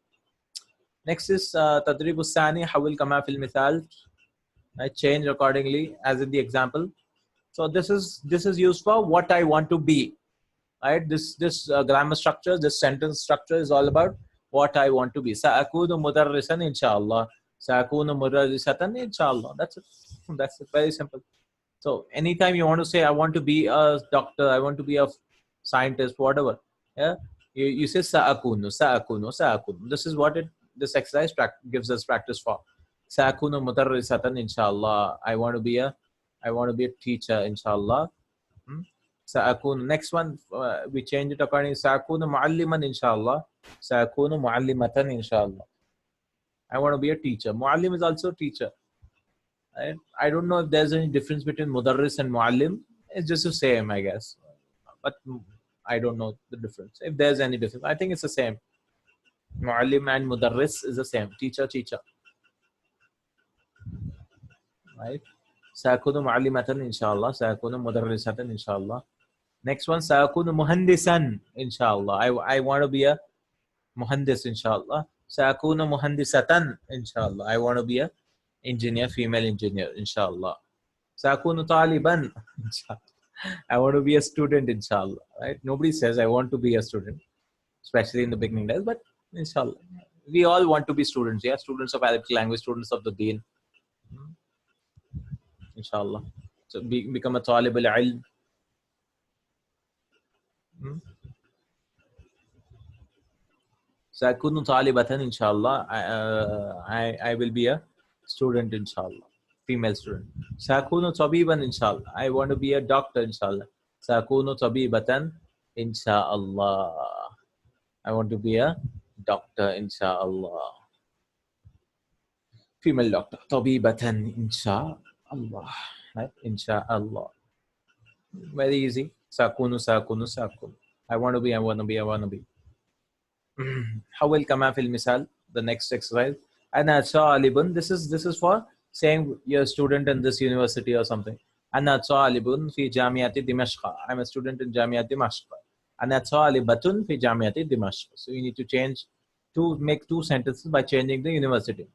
Next is tadribu sani, hawil kama fil mithal. I change accordingly as in the example. So this is used for what I want to be. Right? This grammar structure, this sentence structure is all about what I want to be. Sa'akunu mudarrisan inshallah. Sa'akunu mudarrisatan inshallah. That's it. That's it. Very simple. So anytime you want to say I want to be a doctor, I want to be a scientist, whatever. Yeah, you say sa'akunu. This is what this exercise gives us practice for. Sa'akunu mudarrisatan inshallah. I want to be a teacher inshallah. Sa'akunu. Next one, we change it according. Sa'akunu mualliman inshallah. Sa'akunu muallimatan inshallah. I want to be a teacher. Muallim is also a teacher. I don't know if there's any difference between mudarris and muallim. It's just the same, I guess. But I don't know the difference. If there's any difference, I think it's the same. Muallim and mudarris is the same. Teacher. Right? Sa'akunu mu'allimatan inshallah. Sa'akunu mudarrisatan inshallah. Next one, Sa'akunu muhandisan inshallah. I want to be a muhandis inshallah. Sa'akunu muhandisatan inshallah. I want to be a engineer, female engineer inshallah. Sa'akunu taliban inshallah. I want to be a student inshallah. Right? Nobody says I want to be a student, especially in the beginning days, but inshallah. We all want to be students, yeah? Students of Arabic language, students of the deen. Inshallah. So become a talib al-ilm. Sa'akunu talibatan inshallah. I will be a student inshallah. Female student. Sa'akunu tabiban inshallah. I want to be a doctor inshallah. Sa'akunu tabibatan inshallah. I want to be a doctor inshallah. Female doctor. Tabibatan inshallah. Right? Inshallah. Very easy. Sa'akunu. I want to be. Hawil kama fil misal. The next exercise. Ana talibun. This is for saying you're a student in this university or something. Ana talibun fi jamiati Dimashq. I'm a student in Jamiat Dimashq. أنا طالبة في جامعة دمشق. So you need to change to make two sentences by changing the university.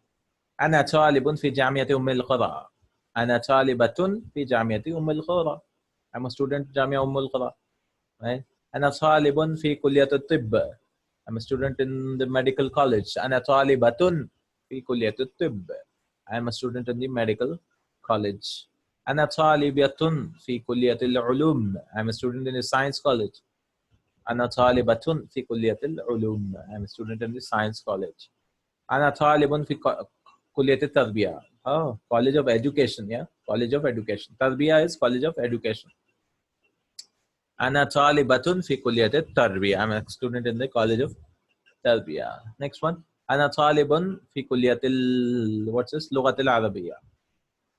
أنا طالب في جامعة أم القرى. أنا طالبة في جامعة أم القرى. I'm a student جامعة أم القرى. Right? أنا طالب في كلية الطب. I'm a student in the medical college. أنا طالبة في كلية الطب. I'm a student in the medical college. أنا طالبة في كلية العلوم. I'm a student in the science college. أنا طالبة في كلية العلوم. I'm a student in the science college. أنا طالب في كلية التربية. Oh, College of Education, yeah, College of Education. تربية is College of Education. أنا طالبة في كلية التربية. I'm a student in the College of تربية. Next one. أنا طالب في كلية what's this? لغة العربية.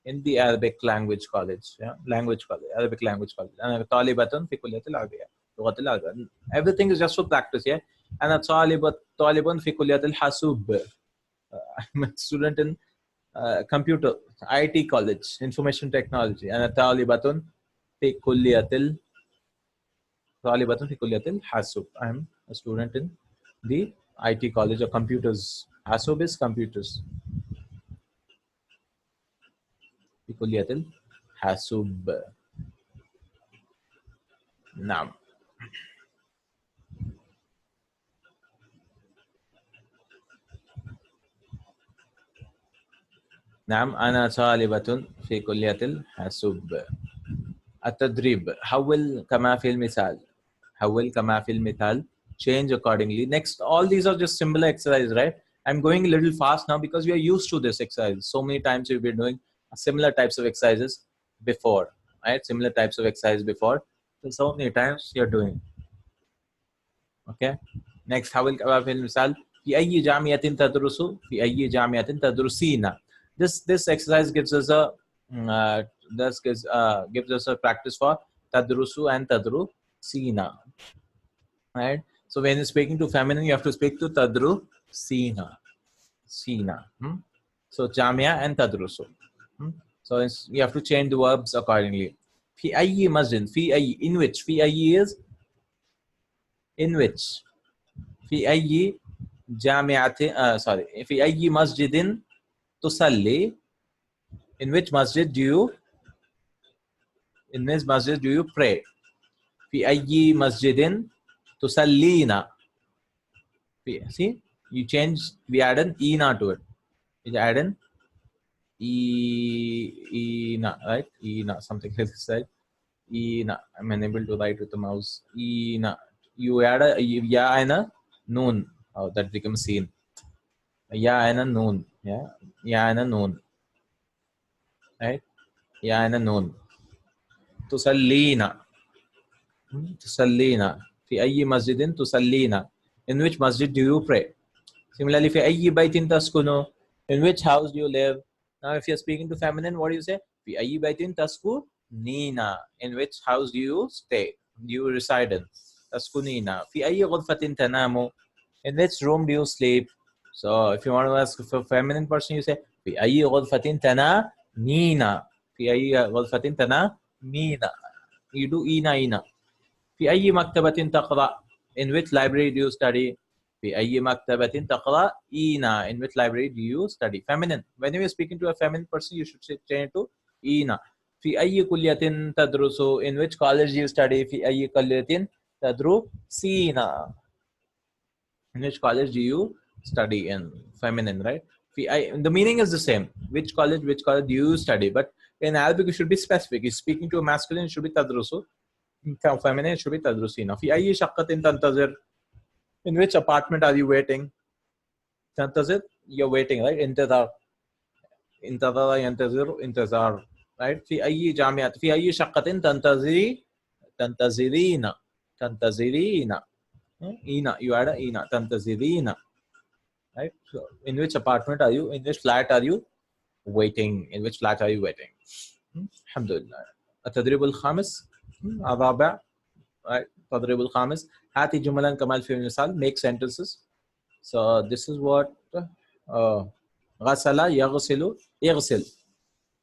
In the Arabic language college, yeah, language college, Arabic language college. أنا طالبة في كلية العربية. لغة العربية. Everything is just for practice, yeah. أنا طالب في كلية الحاسوب. I'm a student in computer, IT college, information technology. أنا طالبة في كلية الحاسوب. I'm a student in the IT college of computers. حاسوب is computers. في كلية الحاسوب. نعم. نعم أنا طالبة في كلية الحاسوب. التدريب. حول كما في المثال. حول كما في المثال. Change accordingly. Next, all these are just similar exercises, right? I'm going a little fast now because we are used to this exercise. So many times we've been doing similar types of exercises before, right? Similar types of exercises before. So many times you're doing. Okay. Next, حول كما في المثال. في أي جامعة تدرس؟ في أي جامعة تدرسين؟ This exercise gives us a practice for tadrusu and tadrusina. Right? So when you're speaking to feminine, you have to speak to tadrusina. So jamia and tadrusu. So you have to change the verbs accordingly. في أي مسجد. في أي, in which. في أي is in which. في أي جامعة sorry. في أي مسجد تصلي. In which masjid do you pray? في أي مسجد تصلين. See, you change, we add an ina to it. You add an ina, right? Ina, something like this, right? Ina. I'm unable to write with the mouse. Ina. You add a ya and a noon. Oh, that becomes seen. Ya and a noon. Yeah. Ya and a noon. Right? Ya and a noon. تصلين. تصلين. في أي مسجد تصلين. In which masjid do you pray? Similarly, في أي بيت تسكن. In which house do you live? Now, if you're speaking to feminine, what do you say? في أي بيت تسكنين. In which house do you stay? Do you reside in? تسكنين. في أي غرفة تنام. In which room do you sleep? So, if you want to ask for feminine person, you say في أي غرفة تنامين. في أي غرفة تنامين. You do ina. في أي مكتبة تقرأ. In which library do you study? في أي مكتبة تقرأين. In which library do you study? Feminine. When you are speaking to a feminine person, you should change it to ina. في أي كلية تدرس. In which college do you study? في أي كلية تدرسين. In which college do you study in? Feminine, right? The meaning is the same. Which college do you study? But in Arabic, it should be specific. If speaking to a masculine, it should be tadrusu. Feminine, it should be tadrusina. في أي شقة تنتظر. In which apartment are you waiting? تنتظر, you're waiting, right? انتظار ينتظر انتظار, right? في أي جامعة. في أي شقة تنتظرين. Ina, you add a ina. تنتظرين. Right? So in which apartment are you? In which flat are you waiting? In which flat are you waiting? Alhamdulillah. التدريب الخامس. الرابع. Right? التدريب الخامس. هاتي جملا كما في المثال. Make sentences. So this is what غسل يغسل يغسل.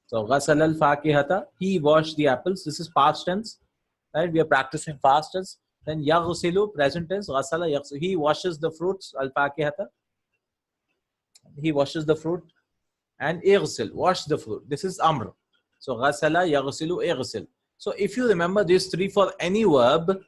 So غسل الفاكهة. He washed the apples. This is past tense. Right? We are practicing past tense. Then yaghsilu, present tense, ghasala yaghsilu. He washes the fruits, al-fakihata. He washes the fruit. And ighsil, wash the fruit. This is amr. So ghasala, yaghsilu, ighsil. So if you remember these three for any verb, it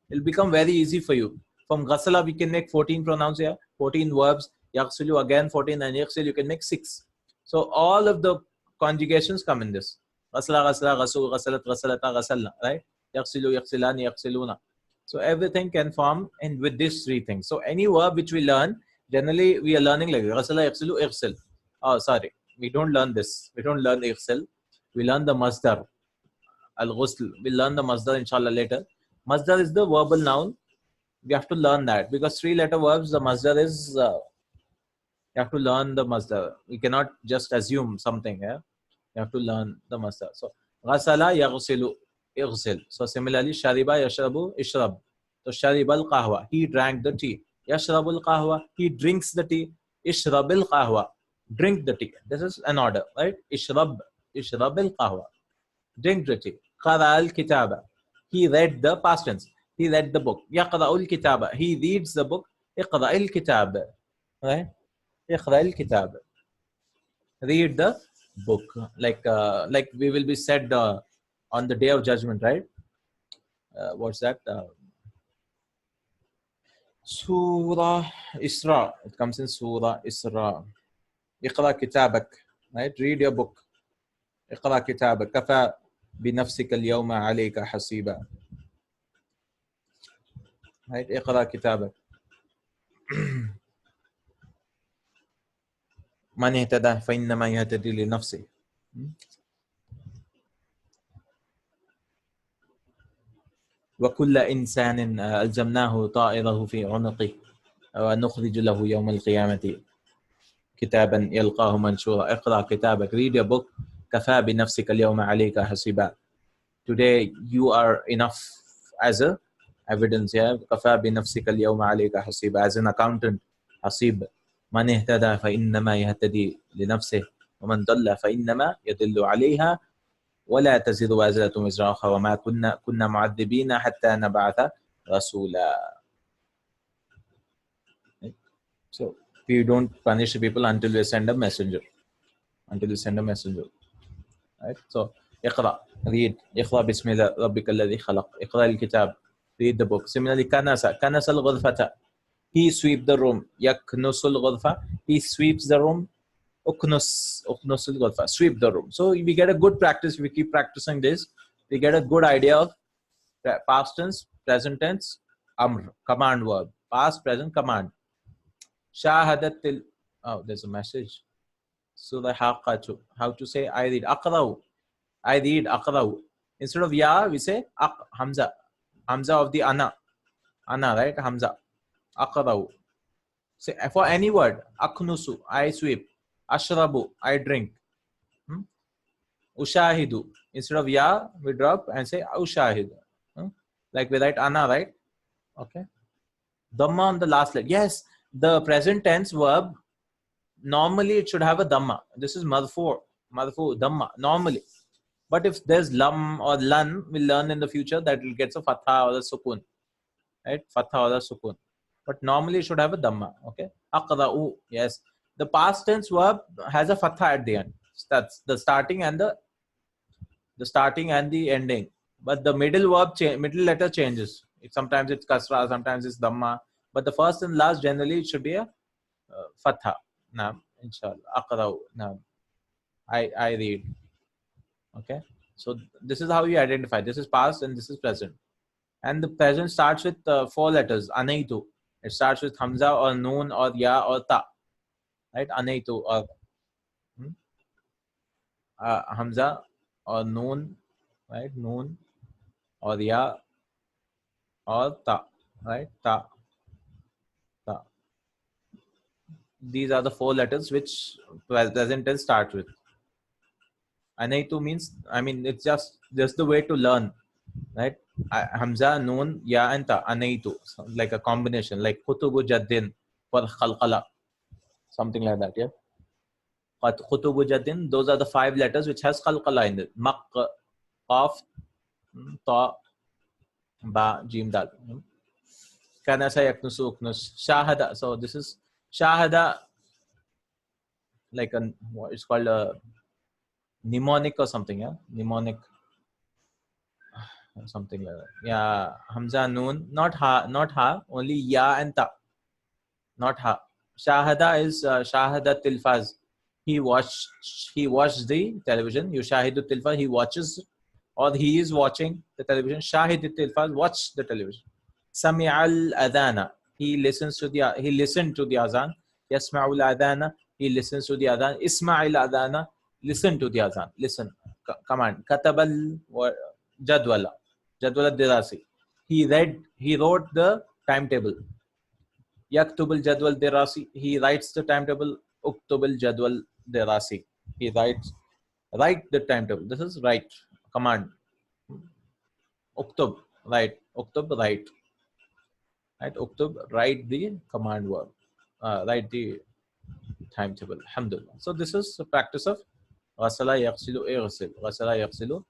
will become very easy for you. From ghasala, we can make 14 pronouns here, 14 verbs. Yaghsilu again 14, and yaghsil you can make 6. So all of the conjugations come in this. Ghasala, ghasala, ghasu, ghasalat, ghasalata, ghasalna, right? Yaghsilu, yaghsilani, yaghsiluna. So everything can form in with these three things. So any verb which we learn, generally we are learning like ghasala, yaghsilu, ighsil. Oh, sorry, we don't learn this. We don't learn ighsil. We learn the masdar, al-ghusl. We'll learn the masdar inshallah later. Masdar is the verbal noun. We have to learn that because 3-letter verbs, the masdar is, you have to learn the masdar. We cannot just assume something. Yeah? You have to learn the masdar. So, ghasala yaghsilu, ighsil. So, similarly, shariba yashrabu, ishrab. So, shariba al-qahwa. He drank the tea. Yashrabu al-qahwa. He drinks the tea. Ishrab al-qahwa. Drink the tea. This is an order, right? Ishrab al-qahwa. Drink the tea. Qara al-kitaba. He read the past tense. He read the book. Yaqra al-kitaba. He reads the book. Iqra al-kitab. Right? Iqra al-kitab. Read the book. Like we will be said on the day of judgment, right? What's that? Surah Isra. It comes in Surah Isra. Iqra kitabak. Right? Read your book. Iqra kitabak. Kafa binafsika al-yawma alayka hasiba. Right? Iqra kitabak. Man ihtada fa innama yahtadi li nafsi. وكل إنسان ألزمناه طائره في عنقه ونخرج له يوم القيامة كتابا يلقاه منشورا. اقرأ كتابك. Read your book. كفى بنفسك اليوم عليك حسيبا. Today you are enough as a evidence. Yeah? كفى بنفسك اليوم عليك حسيبا. As an accountant. حسيب. من اهتدى فإنما يهتدي لنفسه ومن ضل فإنما يدل عليها ولا تزر وازرة وزر أخرى وما كنا معذبين حتى نبعث رسولا. So we don't punish people until we send a messenger. Right? So اقرأ. Read. اقرأ بسم الله ربك الذي خلق. اقرأ الكتاب. Read the book. Similarly, كنس الغرفة. He sweep the room. يكنس الغرفة. He sweeps the room. Uknus al-ghurfa. Sweep the room. So we get a good practice. If we keep practicing this, we get a good idea of past tense, present tense, amr, command verb. Past, present, command. Shahadatil. Oh, there's a message. Surah Haqqatu. How to say I read. Aqra'u. I read. Aqra'u. Instead of ya, we say hamza. Hamza of the ana. Ana, right? Hamza. Aqra'u. Say for any word. Aknusu. I sweep. Ashrabu, I drink. Ushahidu. Instead of ya, we drop and say ushahid. Like we write ana, right? Okay. Dhamma on the last letter. Yes, the present tense verb, normally it should have a dhamma. This is marfu, dhamma, normally. But if there's lam or lan, we'll learn in the future that it gets a fatha or a sukun. Right? Fatha or a sukun. But normally it should have a dhamma. Okay. Aqra'u, yes. The past tense verb has a fatha at the end. That's the starting and the ending. But the middle verb, middle letter changes. Sometimes it's kasra, sometimes it's dhamma. But the first and last generally it should be a fatha. Naam, inshallah. Aqra'u. Naam. I read. Okay. So this is how you identify. This is past and this is present. And the present starts with 4 letters. Anaitu. It starts with hamza or noon or ya or ta. Right, anaitu or hamza or noon, right, noon or ya or ta, right, ta. These are the 4 letters which present tense starts with. Anaitu means, I mean, it's just the way to learn, right? Hamza, noon, ya and ta. Anaitu, so like a combination, like kutubu jaddin for khalqala. Something like that, yeah. Khutubu Jadin, those are the 5 letters which has khalqala in it. Maq, qaf, ta, Ba, jim, dal. Kanasa yaknusu uknus. Shahada. So this is shahada, like it's called a mnemonic or something, yeah? Mnemonic. Something like that. Yeah, Hamza Noon. Not ha, only ya and ta. Not ha. Shahada is shahada tilfaz. He watched the television. Yushahidu tilfaz. He watches, or he is watching the television. Shahid tilfaz. Watch the television. Sami'al adana. He listened to the azan. Yasma'ul adana. He listens to the adhan. Isma'il adana. Listen to the adhan. Listen. Command. Katabal jadwala. Jadwala dirasi. He wrote the timetable. Yaktubul jadwal dirasi. He writes the timetable. Uktubul jadwal dirasi. He write the timetable. This is write command. Uktub, write. Uktub, write. Right? Uktub, write the command verb. Write the timetable. Alhamdulillah. So this is the practice of غسل يغسل اغسل غسل يغسل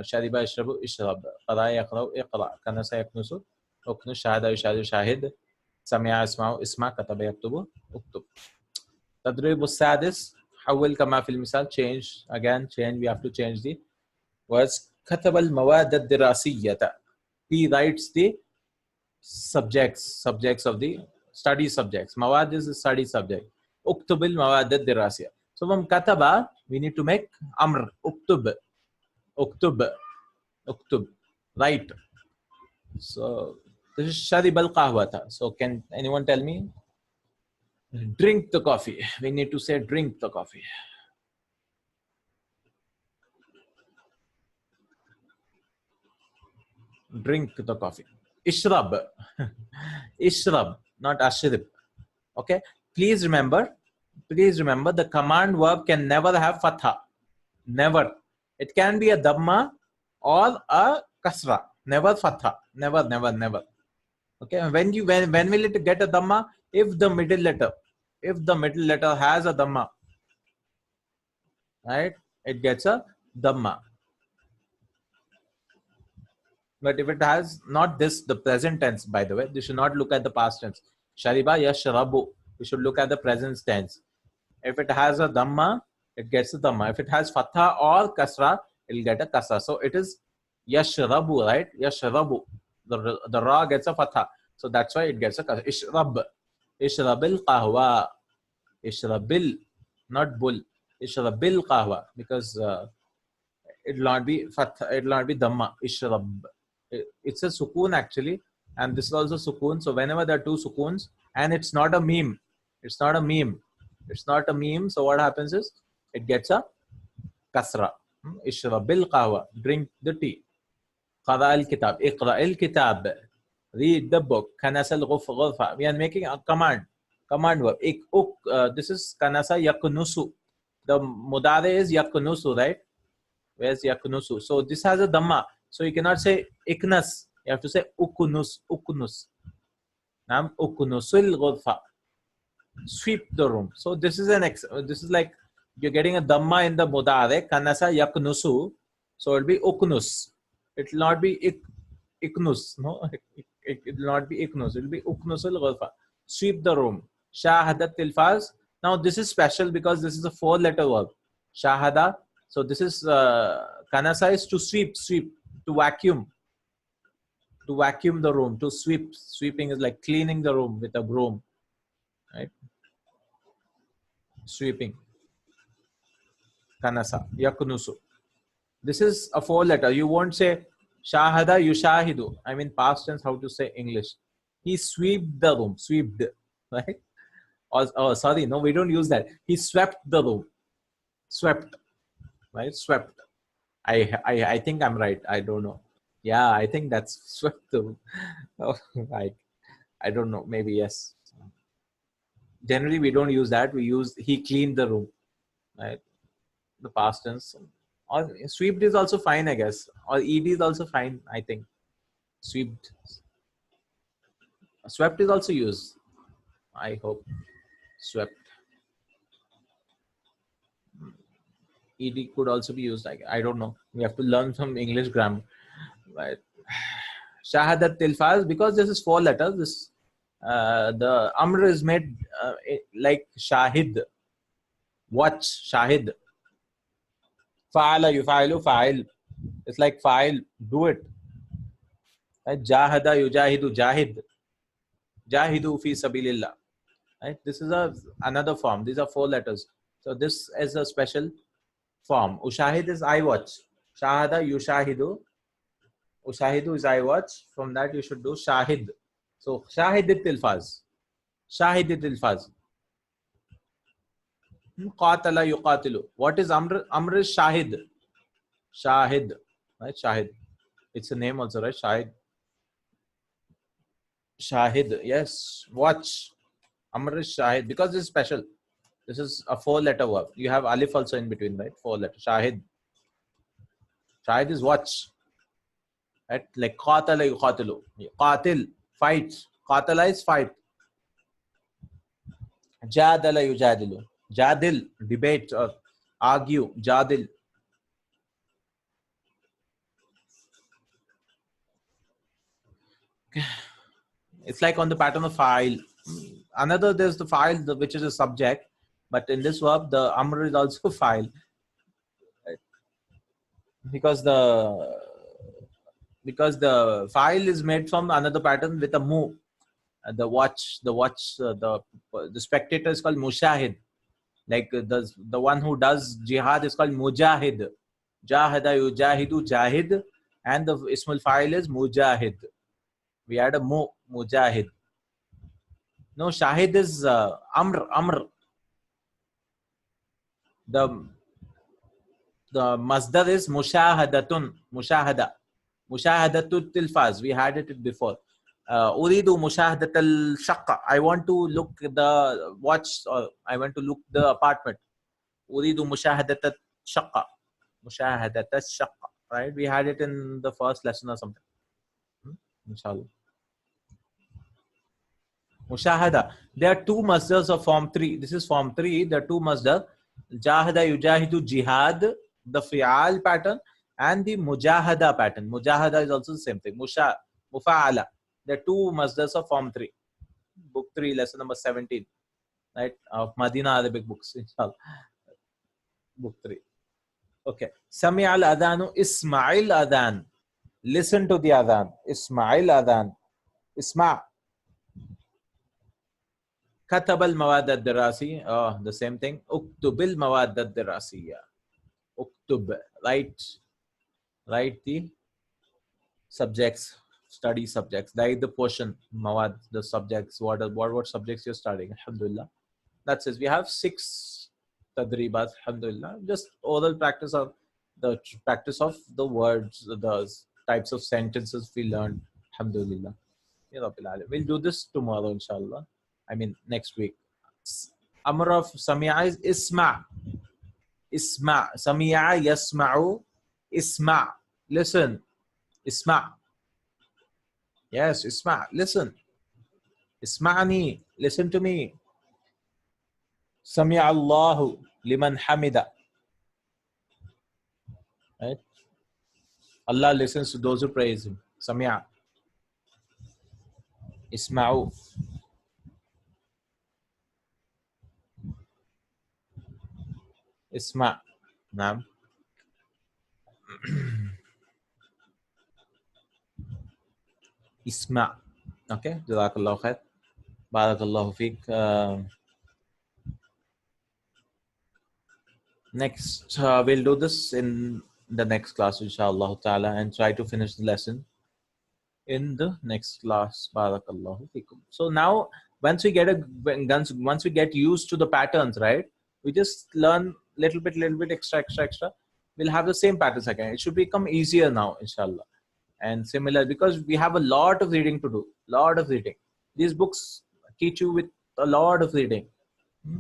شرب يشرب اشرب قرأ يقرأ اقرأ كنس يكنس اكنس شاهد يشاهد شاهد سمع يسمع اسمع كتب يكتب اكتب. تدريب السادس حول كما في المثال. change, again change, we have to change the words. كتب المواد الدراسية. He writes the subjects of the study subjects. Mawad is the study subject. اكتب المواد الدراسية. So from kataba, we need to make amr. Uktub. Uktub. Uktub. Right. So this is sharib al qahwata. So can anyone tell me? Drink the coffee. We need to say drink the coffee. Drink the coffee. Ishrab. Ishrab, not ashrib. Okay. Please remember, the command verb can never have fatha. Never. It can be a dhamma or a kasra. Never fatha. Never, never, never. Okay. When will it get a dhamma? If the middle letter has a dhamma, right? It gets a dhamma. But if it has not this, the present tense, by the way, you should not look at the past tense. Shariba yashrabu. We should look at the present tense. If it has a dhamma, it gets a dhamma. If it has fatha or kasra, it will get a kasra. So it is yashrabu, right? Yashrabu. The ra gets a fatha. So that's why it gets a kasra. Ishrab. Ishrabil qahwa. Ishrabil, not bull. Ishrabil qahwa. Because it will not be fatha, it will not be dhamma. Ishrab. It's a sukoon actually. And this is also sukoon. So whenever there are two sukoons, and it's not a meme. It's not a meme. So what happens is it gets a kasra. Ishrabil qahwa. Drink the tea. Qara al kitab. Iqra al kitab. Read the book. Kanasa al ghurfa. We are making a command verb. This is kanasa yaknusu. The mudare is yaknusu, right? Where's yaknusu? So this has a dhamma. So you cannot say iknas. You have to say ukunus. Nam ukunusul ghurfa. Sweep the room. So this is this is like you're getting a dhamma in the mudare. Kanasa yaknusu. So it will be uknus. It will not be iknus. No, it will not be iknus. It will be uknusul ghurfa. Sweep the room. Shahadat tilfaz. Now this is special because this is a 4-letter verb. Shahada. So this is kanasa is to sweep, to vacuum. To vacuum the room, to sweep. Sweeping is like cleaning the room with a broom. Right? Sweeping. Kanasa. Yakunusu. This is a 4-letter. You won't say shahada yushahidu. I mean past tense, how to say English. He swept the room. Swept. Right? Oh, sorry. No, we don't use that. He swept the room. Swept. Right? Swept. I think I'm right. I don't know. Yeah, I think that's swept the room. Oh, I don't know. Maybe yes. Generally, we don't use that. We use he cleaned the room. Right? The past tense. Or swept is also fine, I guess. Or ed is also fine, I think. Swept. Swept is also used. I hope. Swept. Ed could also be used. I don't know. We have to learn some English grammar. Right? Shahadat tilfaz, because this is 4 letters, this the amr is made like shahid, watch, shahid. Fa'ala yufa'ilu, fa'il, it's like fa'il, do it. Right? Jahada yujahidu, jahid, jahidu fi sabilillah. Right? This is another form. These are 4 letters. So this is a special form. Ushahid is I watch. Shahada yushahidu. Ushahidu is I watch. From that you should do shahid. So shahid tilfaz. Shahid tilfaz. Qatala yuqatilu. What is amr? Amr is shahid. Shahid. Right? Shahid. It's a name also, right? Shahid. Shahid. Yes. Watch. Amr is shahid. Because it's special. This is a 4-letter verb. You have alif also in between, right? 4 letters. Shahid. Shahid is watch. Right? Like qatala yuqatilu. Qatil, fight. Qatala is fight. Jadala yujadilu. Jadil, debate or argue. Jadil. It's like on the pattern of file. Another, there's the file, which is a subject. But in this verb, the amr is also file. Right? Because the file is made from another pattern with a mu. The spectator is called mushahid. Like the one who does jihad is called mujahid. Jahada yujahidu, jahid, and the ismul file is mujahid. We add a mujahid. No, shahid is amr. The masdar is mushahadatun, mushahadatul tilfaz. We had it before. Uridu mushahadatal shaqqa. I want to look the watch, or I want to look the apartment. Uridu mushahadatat shaqqa. Mushahadatat shaqqa. Right? We had it in the first lesson or something. Inshallah. Mushahada. There are 2 masdars of form 3. This is form 3. There are 2 masdar. Jahada yujahidu, jihad, the fi'al pattern, and the mujahada pattern. Mujahada is also the same thing. Mufa'ala. There are 2 masdars of form 3. Book 3, lesson number 17. Right? Of Madina Arabic books. Inshallah. Book 3. Okay. Sami'al adhanu, isma'il adhan. Listen to the adhan. Isma'il adhan. Isma'. كتب المواد الدراسية. The same thing. اكتب المواد الدراسية. اكتب. Write the subjects, study subjects. Write the portion. Mawad, the subjects. What subjects you're studying. Alhamdulillah. That's it. We have 6 tadribat. Alhamdulillah. Just oral practice of the words, the types of sentences we learned. Alhamdulillah. We'll do this tomorrow, inshallah. I mean, next week. Amr of Sami'a is Isma'. Isma'. Sami'a yasma'u. Isma'. Listen. Isma'. Yes, Isma'. Listen. Isma'ani. Listen to me. Sami'a Allahu liman hamida. Right? Allah listens to those who praise Him. Sami'a. Isma'u. اسمع. نعم. اسمع. Okay. جزاك الله خير. بارك الله فيك. Next, we'll do this in the next class, inshallah ta'ala, and try to finish the lesson in the next class. Barakallahu fikum. So now, once we get used to the patterns, right? We just learn little bit extra. We'll have the same patterns again. It should become easier now, inshallah. And similar, because we have a lot of reading to do. Lot of reading. These books teach you with a lot of reading.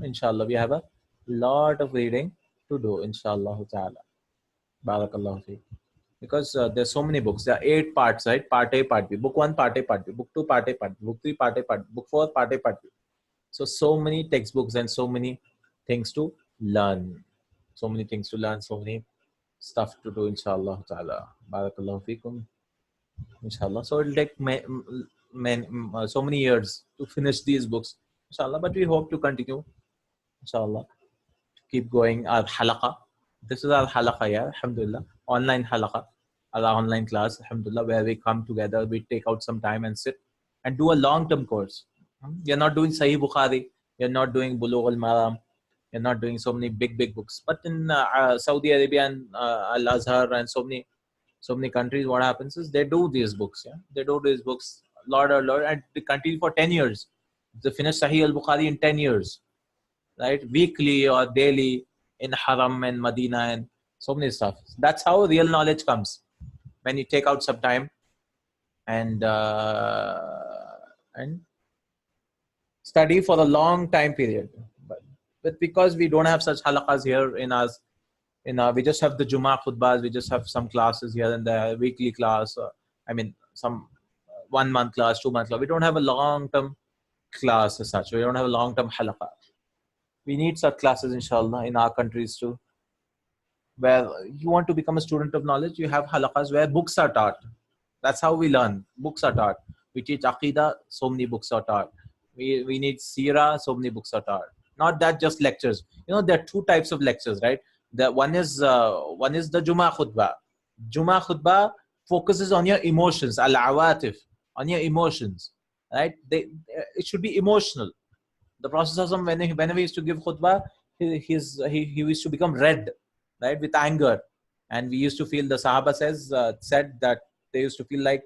Inshallah, we have a lot of reading to do, inshallah ta'ala. Barakallahu fi. Because there's so many books. There are 8 parts, right? Part A, Part B. Book 1, Part A, Part B. Book 2, Part A, Part B. Book 3, Part A, Part B. Book 4, Part A, Part B. So many textbooks and so many things to learn. So many things to learn. So many stuff to do, inshallah ta'ala. Barakallahu fikum. inshallah. So it'll take so many years to finish these books, inshallah. But we hope to continue, inshallah, to keep going our halaqa. This is our halaqa, yeah, alhamdulillah. Online halaqa, our online class, alhamdulillah, where we come together, we take out some time and sit and do a long-term course. You're not doing Sahih Bukhari, you're not doing Bulugh al-Maram, you're not doing so many big books. But in Saudi Arabia and Al-Azhar and so many countries, what happens is they do these books. Yeah, they do these books, Lord, and they continue for 10 years. They finish Sahih al-Bukhari in 10 years, right? Weekly or daily in Haram and Medina and so many stuff. That's how real knowledge comes, when you take out some time and study for a long time period. But because we don't have such halaqas here in us, we just have the Jummah khutbahs, we just have some classes here and there, weekly class, some 1 month class, 2 month class. We don't have a long-term class as such. We don't have a long-term halaqa. We need such classes, inshallah, in our countries too. Where you want to become a student of knowledge, you have halaqas where books are taught. That's how we learn. Books are taught. We teach Aqidah, so many books are taught. We need Seerah, so many books are taught. Not that just lectures. There are two types of lectures, right? One is the Jummah khutbah. Jummah khutbah focuses on your emotions, al-awatif, on your emotions, right? It should be emotional. The Prophet, whenever he used to give khutbah, he used to become red, right, with anger. And we used to feel, the Sahaba said that they used to feel like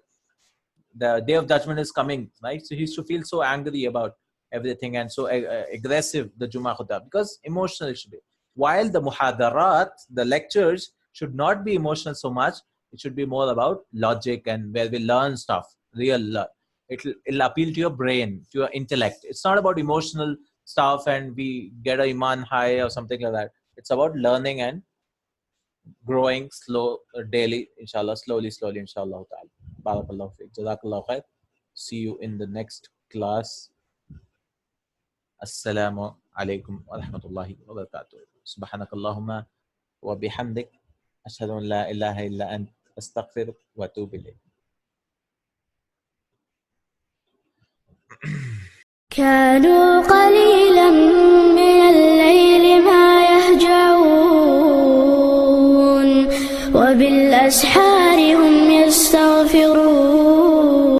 the day of judgment is coming, right? So he used to feel so angry about everything and so aggressive, the Jummah khutbah, because emotional it should be. While the muhadarat, the lectures, should not be emotional so much. It should be more about logic and where we learn stuff, real. It'll appeal to your brain, to your intellect. It's not about emotional stuff and we get a iman high or something like that. It's about learning and growing daily, inshallah, slowly, inshallah ta'ala. Barakallahu fiqh. Jazakallahu khair. See you in the next class. Assalamu alaikum wa rahmatullahi wa barakatuh. Subhanakallahumma wa bihamdik. Ashhadu an la ilaha illa ant. Astaghfiruk wa atubu ilayk. كانوا قليلا من الليل ما يهجعون وبالأسحار